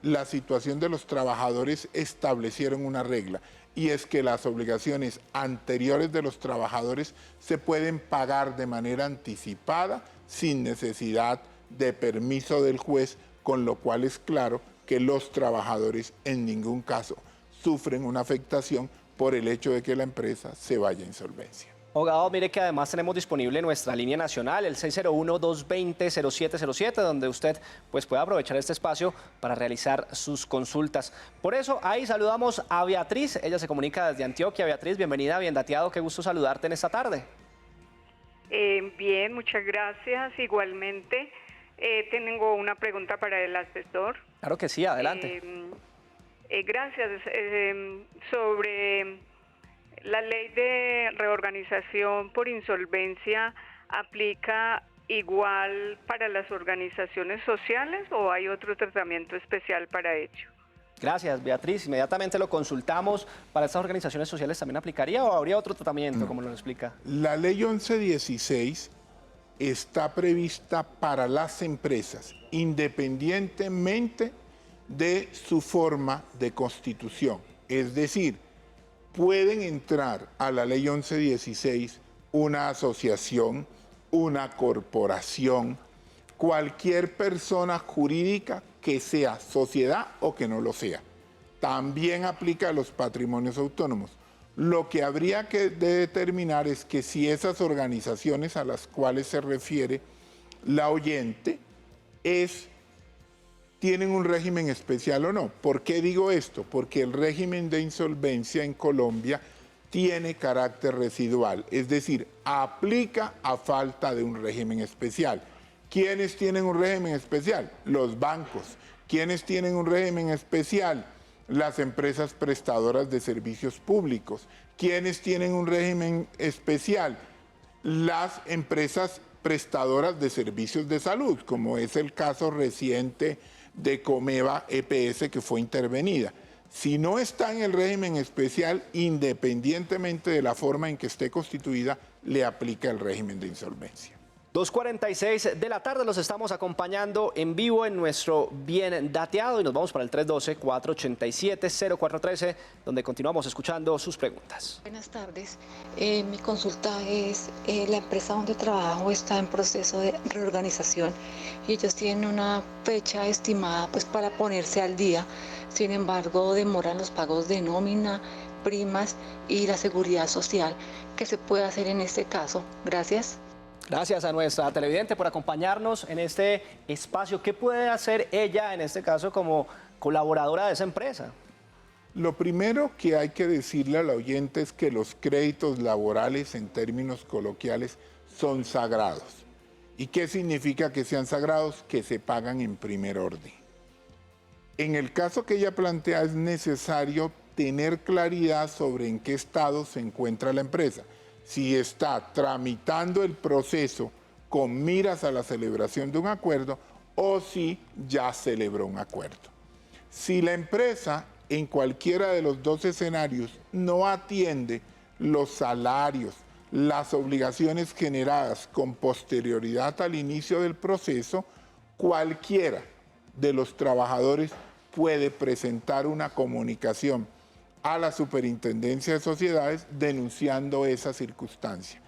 la situación de los trabajadores establecieron una regla, y es que las obligaciones anteriores de los trabajadores se pueden pagar de manera anticipada sin necesidad de permiso del juez, con lo cual es claro que los trabajadores en ningún caso sufren una afectación por el hecho de que la empresa se vaya a insolvencia. Abogado, mire que además tenemos disponible nuestra línea nacional, el 601-220-0707, donde usted pues, puede aprovechar este espacio para realizar sus consultas. Por eso, ahí saludamos a Beatriz, ella se comunica desde Antioquia. Beatriz, bienvenida a Bien Dateado, qué gusto saludarte en esta tarde. Bien, muchas gracias. Igualmente, tengo una pregunta para el asesor. Claro que sí, adelante. Gracias. Sobre la ley de reorganización por insolvencia, ¿aplica igual para las organizaciones sociales o hay otro tratamiento especial para ello? Gracias, Beatriz. Inmediatamente lo consultamos. ¿Para estas organizaciones sociales también aplicaría o habría otro tratamiento, como lo explica? La ley 1116 está prevista para las empresas, independientemente de su forma de constitución. Es decir, pueden entrar a la ley 1116 una asociación, una corporación, cualquier persona jurídica que sea sociedad o que no lo sea. También aplica a los patrimonios autónomos. Lo que habría que determinar es que si esas organizaciones a las cuales se refiere la oyente tienen un régimen especial o no. ¿Por qué digo esto? Porque el régimen de insolvencia en Colombia tiene carácter residual, es decir, aplica a falta de un régimen especial. ¿Quiénes tienen un régimen especial? Los bancos. ¿Quiénes tienen un régimen especial? Las empresas prestadoras de servicios públicos. ¿Quiénes tienen un régimen especial? Las empresas prestadoras de servicios de salud, como es el caso reciente de Comeva EPS, que fue intervenida. Si no está en el régimen especial, independientemente de la forma en que esté constituida, le aplica el régimen de insolvencia. 2:46 de la tarde, los estamos acompañando en vivo en nuestro Bien Dateado y nos vamos para el 312-487-0413, donde continuamos escuchando sus preguntas. Buenas tardes. Mi consulta es, la empresa donde trabajo está en proceso de reorganización y ellos tienen una fecha estimada pues para ponerse al día. Sin embargo, demoran los pagos de nómina, primas y la seguridad social. ¿Qué se puede hacer en este caso? Gracias. Gracias a nuestra televidente por acompañarnos en este espacio. ¿Qué puede hacer ella en este caso como colaboradora de esa empresa? Lo primero que hay que decirle al oyente es que los créditos laborales, en términos coloquiales, son sagrados. ¿Y qué significa que sean sagrados? Que se pagan en primer orden. En el caso que ella plantea, es necesario tener claridad sobre en qué estado se encuentra la empresa. Si está tramitando el proceso con miras a la celebración de un acuerdo o si ya celebró un acuerdo. Si la empresa en cualquiera de los dos escenarios no atiende los salarios, las obligaciones generadas con posterioridad al inicio del proceso, cualquiera de los trabajadores puede presentar una comunicación a la Superintendencia de Sociedades denunciando esa circunstancia.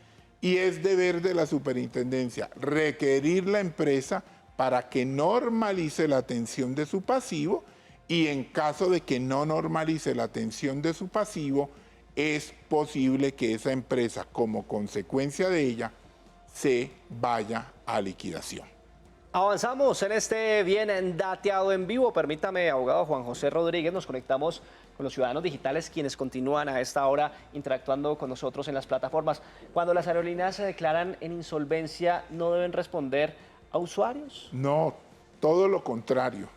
Y es deber de la Superintendencia requerir la empresa para que normalice la atención de su pasivo y en caso de que no normalice la atención de su pasivo, es posible que esa empresa, como consecuencia de ella, se vaya a liquidación. Avanzamos en este Bien Dateado en vivo. Permítame, abogado Juan José Rodríguez, nos conectamos con los ciudadanos digitales quienes continúan a esta hora interactuando con nosotros en las plataformas. Cuando las aerolíneas se declaran en insolvencia, ¿no deben responder a usuarios? No, todo lo contrario.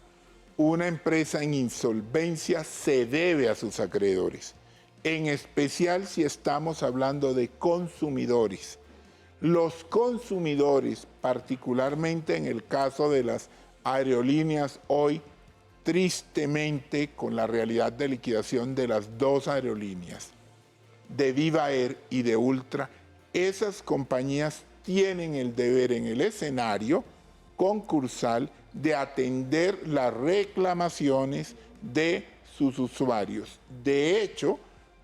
Una empresa en insolvencia se debe a sus acreedores, en especial si estamos hablando de consumidores. Los consumidores, particularmente en el caso de las aerolíneas hoy, tristemente con la realidad de liquidación de las dos aerolíneas, de Viva Air y de Ultra, esas compañías tienen el deber en el escenario concursal de atender las reclamaciones de sus usuarios. De hecho,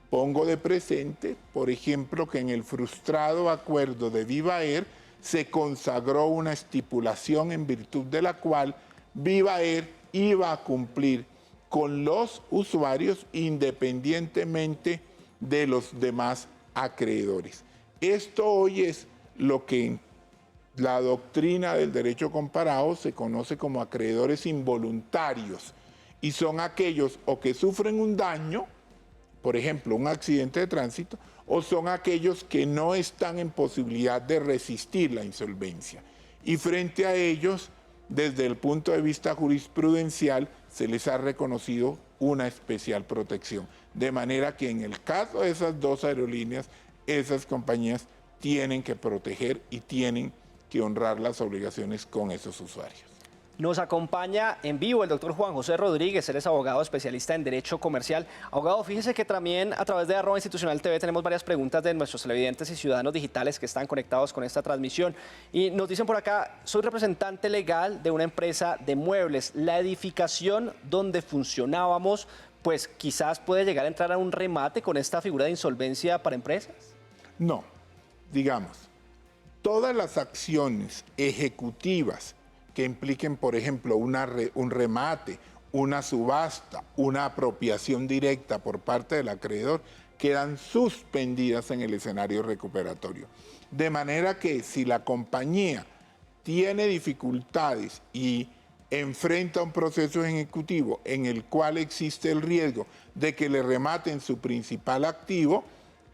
pongo de presente, por ejemplo, que en el frustrado acuerdo de Viva Air se consagró una estipulación en virtud de la cual Viva Air iba a cumplir con los usuarios independientemente de los demás acreedores. Esto hoy es lo que en la doctrina del derecho comparado se conoce como acreedores involuntarios y son aquellos o que sufren un daño, por ejemplo, un accidente de tránsito, o son aquellos que no están en posibilidad de resistir la insolvencia. Y frente a ellos, desde el punto de vista jurisprudencial, se les ha reconocido una especial protección. De manera que en el caso de esas dos aerolíneas, esas compañías tienen que proteger y tienen que honrar las obligaciones con esos usuarios. Nos acompaña en vivo el doctor Juan José Rodríguez, él es abogado especialista en Derecho Comercial. Abogado, fíjese que también a través de @institucional.tv tenemos varias preguntas de nuestros televidentes y ciudadanos digitales que están conectados con esta transmisión. Y nos dicen por acá, soy representante legal de una empresa de muebles. La edificación donde funcionábamos, pues quizás puede llegar a entrar a un remate con esta figura de insolvencia para empresas. No, digamos, todas las acciones ejecutivas que impliquen, por ejemplo, un remate, una subasta, una apropiación directa por parte del acreedor, quedan suspendidas en el escenario recuperatorio. De manera que si la compañía tiene dificultades y enfrenta un proceso ejecutivo en el cual existe el riesgo de que le rematen su principal activo,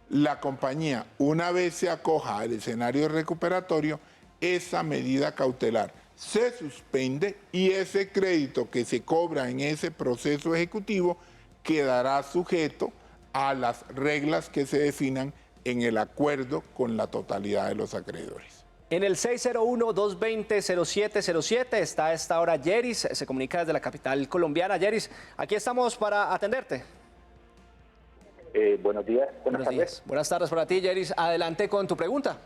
la compañía, una vez se acoja al escenario recuperatorio, esa medida cautelar se suspende y ese crédito que se cobra en ese proceso ejecutivo quedará sujeto a las reglas que se definan en el acuerdo con la totalidad de los acreedores. En el 601-220-0707 está a esta hora Yeris, se comunica desde la capital colombiana. Yeris, aquí estamos para atenderte. Buenos días, buenas tardes. Buenas tardes para ti, Yeris. Adelante con tu pregunta.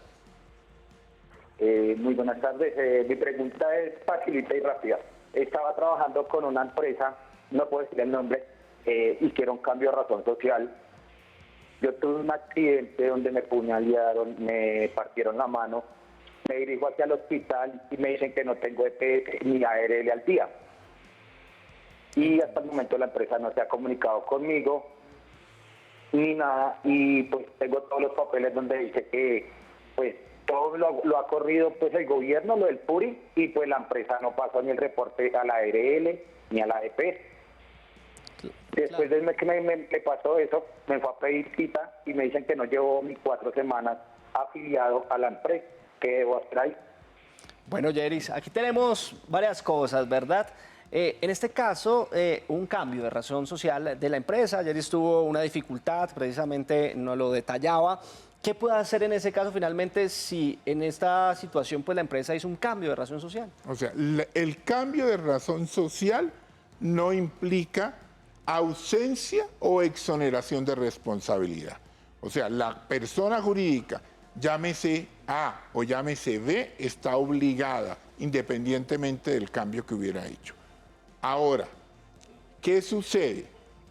Muy buenas tardes. Mi pregunta es facilita y rápida. Estaba trabajando con una empresa, no puedo decir el nombre, hicieron cambio de razón social. Yo tuve un accidente donde me puñalearon, me partieron la mano, me dirijo hacia el hospital y me dicen que no tengo EPS ni ARL al día. Y hasta el momento la empresa no se ha comunicado conmigo ni nada, y pues tengo todos los papeles donde dice que pues todo lo ha corrido pues el gobierno, lo del PURI, y pues la empresa no pasó ni el reporte a la ARL ni a la EPS. Después de que me pasó eso, me fue a pedir cita y me dicen que no llevo ni 4 semanas afiliado a la empresa. ¿Qué debo hacer ahí? Bueno, Yeris, aquí tenemos varias cosas, ¿verdad? En este caso, un cambio de razón social de la empresa. Yeris tuvo una dificultad, precisamente nos lo detallaba. ¿Qué puede hacer en ese caso finalmente si en esta situación pues la empresa hizo un cambio de razón social? O sea, el cambio de razón social no implica ausencia o exoneración de responsabilidad. O sea, la persona jurídica, llámese A o llámese B, está obligada independientemente del cambio que hubiera hecho. Ahora, ¿qué sucede?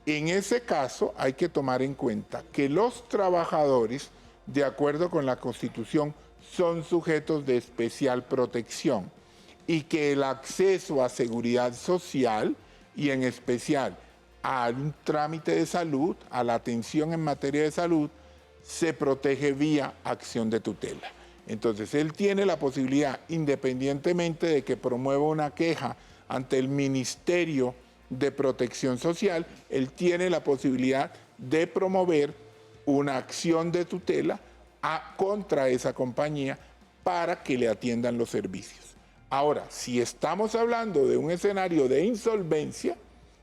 En ese caso hay que tomar en cuenta que los trabajadores, de acuerdo con la Constitución, son sujetos de especial protección y que el acceso a seguridad social y en especial a un trámite de salud, a la atención en materia de salud, se protege vía acción de tutela. Entonces, él tiene la posibilidad, independientemente de que promueva una queja ante el Ministerio de Protección Social, él tiene la posibilidad de promover una acción de tutela contra esa compañía para que le atiendan los servicios. Ahora, si estamos hablando de un escenario de insolvencia,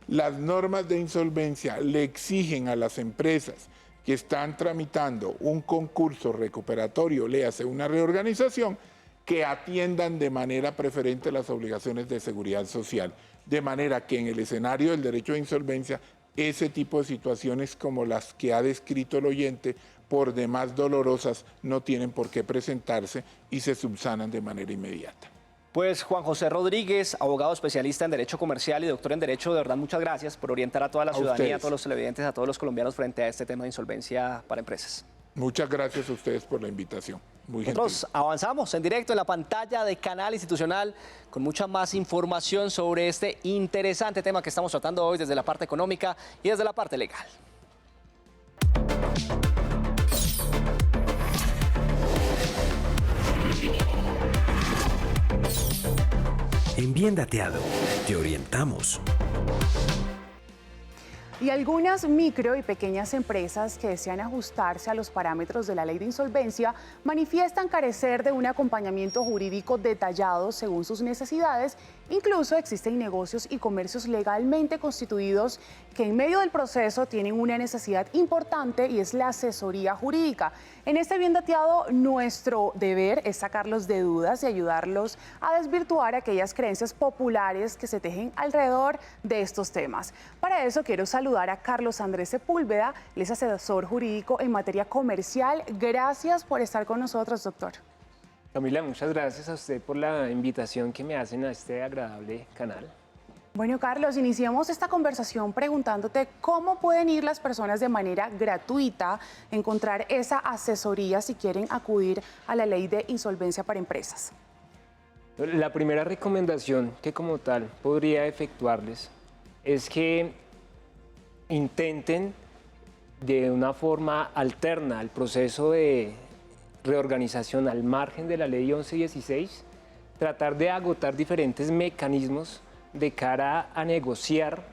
las normas de insolvencia le exigen a las empresas que están tramitando un concurso recuperatorio, léase una reorganización, que atiendan de manera preferente las obligaciones de seguridad social. De manera que en el escenario del derecho de insolvencia, ese tipo de situaciones como las que ha descrito el oyente, por demás dolorosas, no tienen por qué presentarse y se subsanan de manera inmediata. Pues Juan José Rodríguez, abogado especialista en Derecho Comercial y doctor en Derecho, de verdad muchas gracias por orientar a toda la ciudadanía, a todos los televidentes, a todos los colombianos frente a este tema de insolvencia para empresas. Muchas gracias a ustedes por la invitación. Muy Nosotros gentil. avanzamos en directo en la pantalla de Canal Institucional con mucha más información sobre este interesante tema que estamos tratando hoy desde la parte económica y desde la parte legal. En Bien Dateado, te orientamos. Y algunas micro y pequeñas empresas que desean ajustarse a los parámetros de la ley de insolvencia manifiestan carecer de un acompañamiento jurídico detallado según sus necesidades. Incluso existen negocios y comercios legalmente constituidos que en medio del proceso tienen una necesidad importante y es la asesoría jurídica. En este Bien Dateado, nuestro deber es sacarlos de dudas y ayudarlos a desvirtuar aquellas creencias populares que se tejen alrededor de estos temas. Para eso quiero saludar a Carlos Andrés Sepúlveda, él es asesor jurídico en materia comercial. Gracias por estar con nosotros, doctor. Camila, muchas gracias a usted por la invitación que me hacen a este agradable canal. Bueno, Carlos, iniciemos esta conversación preguntándote cómo pueden ir las personas de manera gratuita a encontrar esa asesoría si quieren acudir a la ley de insolvencia para empresas. La primera recomendación que como tal podría efectuarles es que intenten de una forma alterna al proceso de reorganización al margen de la ley 1116, tratar de agotar diferentes mecanismos de cara a negociar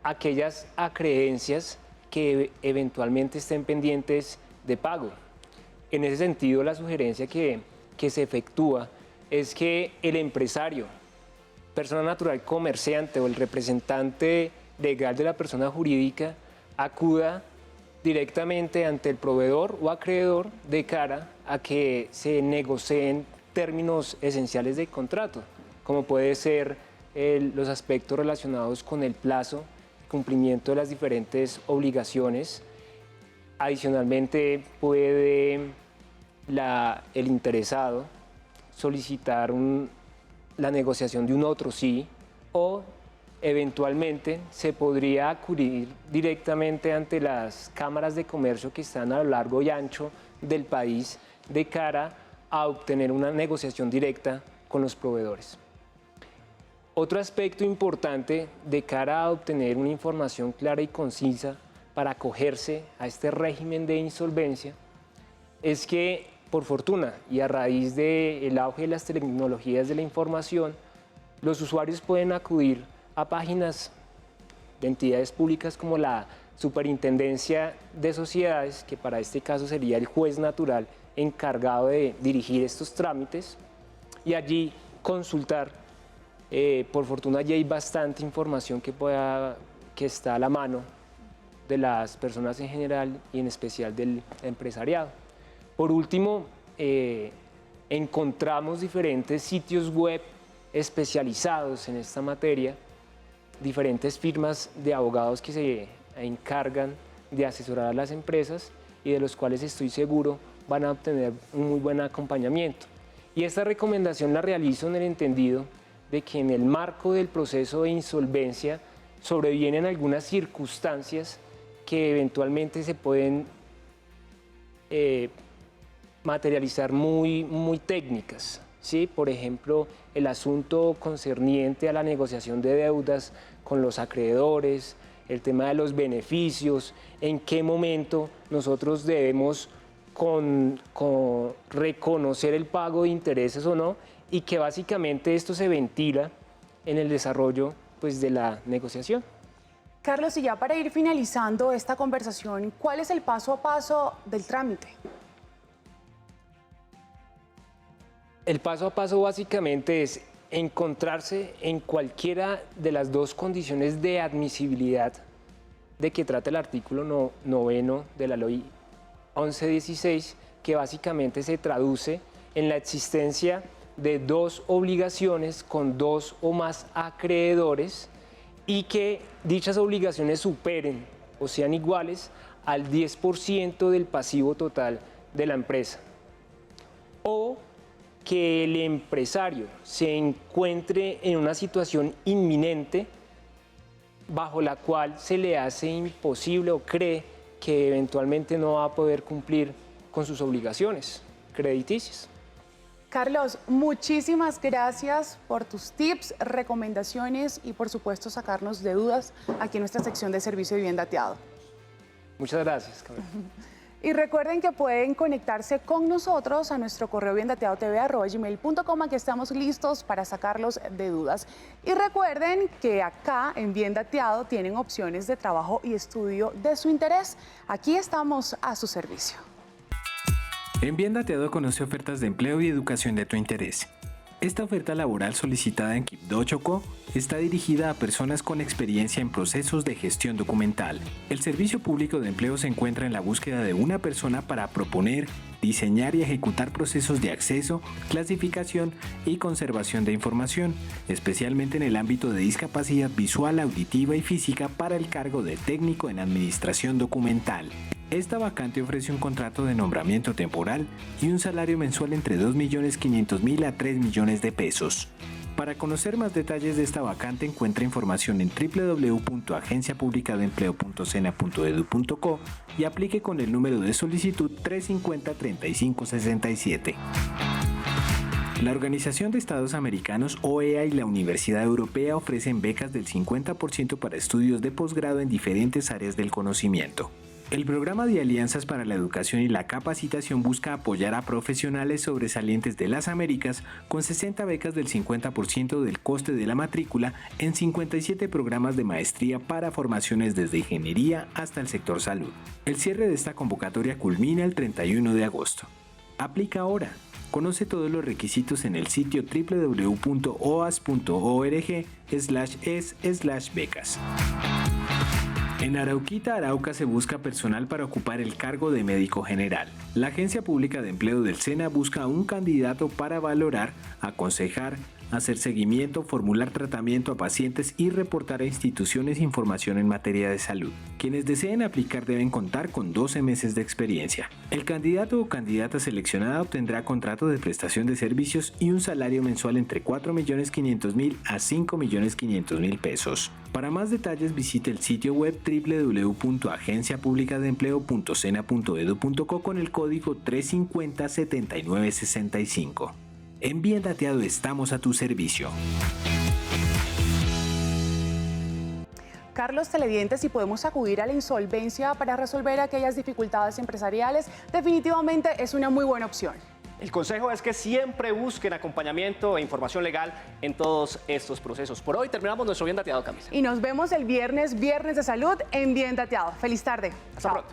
aquellas acreencias que eventualmente estén pendientes de pago. En ese sentido, la sugerencia que se efectúa es que el empresario, persona natural comerciante o el representante legal de la persona jurídica acuda directamente ante el proveedor o acreedor de cara a que se negocien términos esenciales del contrato, como puede ser los aspectos relacionados con el plazo, cumplimiento de las diferentes obligaciones. Adicionalmente puede el interesado solicitar la negociación de un otro sí, o eventualmente se podría acudir directamente ante las cámaras de comercio que están a lo largo y ancho del país de cara a obtener una negociación directa con los proveedores. Otro aspecto importante de cara a obtener una información clara y concisa para acogerse a este régimen de insolvencia es que, por fortuna y a raíz del auge de las tecnologías de la información, los usuarios pueden acudir a páginas de entidades públicas como la Superintendencia de Sociedades, que para este caso sería el juez natural encargado de dirigir estos trámites, y allí consultar. Por fortuna ya hay bastante información que está a la mano de las personas en general y en especial del empresariado. Por último, encontramos diferentes sitios web especializados en esta materia, diferentes firmas de abogados que se encargan de asesorar a las empresas y de los cuales estoy seguro van a obtener un muy buen acompañamiento. Y esta recomendación la realizo en el entendido de que en el marco del proceso de insolvencia sobrevienen algunas circunstancias que eventualmente se pueden materializar muy técnicas, ¿sí? Por ejemplo, el asunto concerniente a la negociación de deudas con los acreedores, el tema de los beneficios, en qué momento nosotros debemos reconocer el pago de intereses o no, y que básicamente esto se ventila en el desarrollo pues, de la negociación. Carlos, y ya para ir finalizando esta conversación, ¿cuál es el paso a paso del trámite? El paso a paso básicamente es encontrarse en cualquiera de las dos condiciones de admisibilidad de que trata el artículo 9 de la ley 1116, que básicamente se traduce en la existencia de dos obligaciones con dos o más acreedores y que dichas obligaciones superen o sean iguales al 10% del pasivo total de la empresa, o que el empresario se encuentre en una situación inminente bajo la cual se le hace imposible o cree que eventualmente no va a poder cumplir con sus obligaciones crediticias. Carlos, muchísimas gracias por tus tips, recomendaciones y por supuesto sacarnos de dudas aquí en nuestra sección de servicio de Bien Dateado. Muchas gracias, Camila. Y recuerden que pueden conectarse con nosotros a nuestro correo biendateadotv@gmail.com. Aquí estamos listos para sacarlos de dudas. Y recuerden que acá en Bien Dateado tienen opciones de trabajo y estudio de su interés. Aquí estamos a su servicio. En Bien Dateado conoce ofertas de empleo y educación de tu interés. Esta oferta laboral solicitada en Quibdó, Chocó, está dirigida a personas con experiencia en procesos de gestión documental. El Servicio Público de Empleo se encuentra en la búsqueda de una persona para proponer, diseñar y ejecutar procesos de acceso, clasificación y conservación de información, especialmente en el ámbito de discapacidad visual, auditiva y física para el cargo de técnico en administración documental. Esta vacante ofrece un contrato de nombramiento temporal y un salario mensual entre 2.500.000 a 3 millones de pesos. Para conocer más detalles de esta vacante encuentra información en www.agenciapublicadeempleo.sena.edu.co y aplique con el número de solicitud 350-3567. La Organización de Estados Americanos, OEA, y la Universidad Europea ofrecen becas del 50% para estudios de posgrado en diferentes áreas del conocimiento. El programa de Alianzas para la Educación y la Capacitación busca apoyar a profesionales sobresalientes de las Américas con 60 becas del 50% del coste de la matrícula en 57 programas de maestría para formaciones desde ingeniería hasta el sector salud. El cierre de esta convocatoria culmina el 31 de agosto. Aplica ahora. Conoce todos los requisitos en el sitio www.oas.org/es/becas. En Arauquita, Arauca, se busca personal para ocupar el cargo de médico general. La Agencia Pública de Empleo del SENA busca a un candidato para valorar, aconsejar, hacer seguimiento, formular tratamiento a pacientes y reportar a instituciones información en materia de salud. Quienes deseen aplicar deben contar con 12 meses de experiencia. El candidato o candidata seleccionada obtendrá contrato de prestación de servicios y un salario mensual entre 4.500.000 a 5.500.000 pesos. Para más detalles visite el sitio web www.agenciapublicadeempleo.sena.edu.co con el código 350-7965. En Bien Dateado estamos a tu servicio. Carlos, televidentes, si podemos acudir a la insolvencia para resolver aquellas dificultades empresariales, definitivamente es una muy buena opción. El consejo es que siempre busquen acompañamiento e información legal en todos estos procesos. Por hoy terminamos nuestro Bien Dateado, Camila. Y nos vemos el viernes de salud en Bien Dateado. Feliz tarde. Hasta pronto.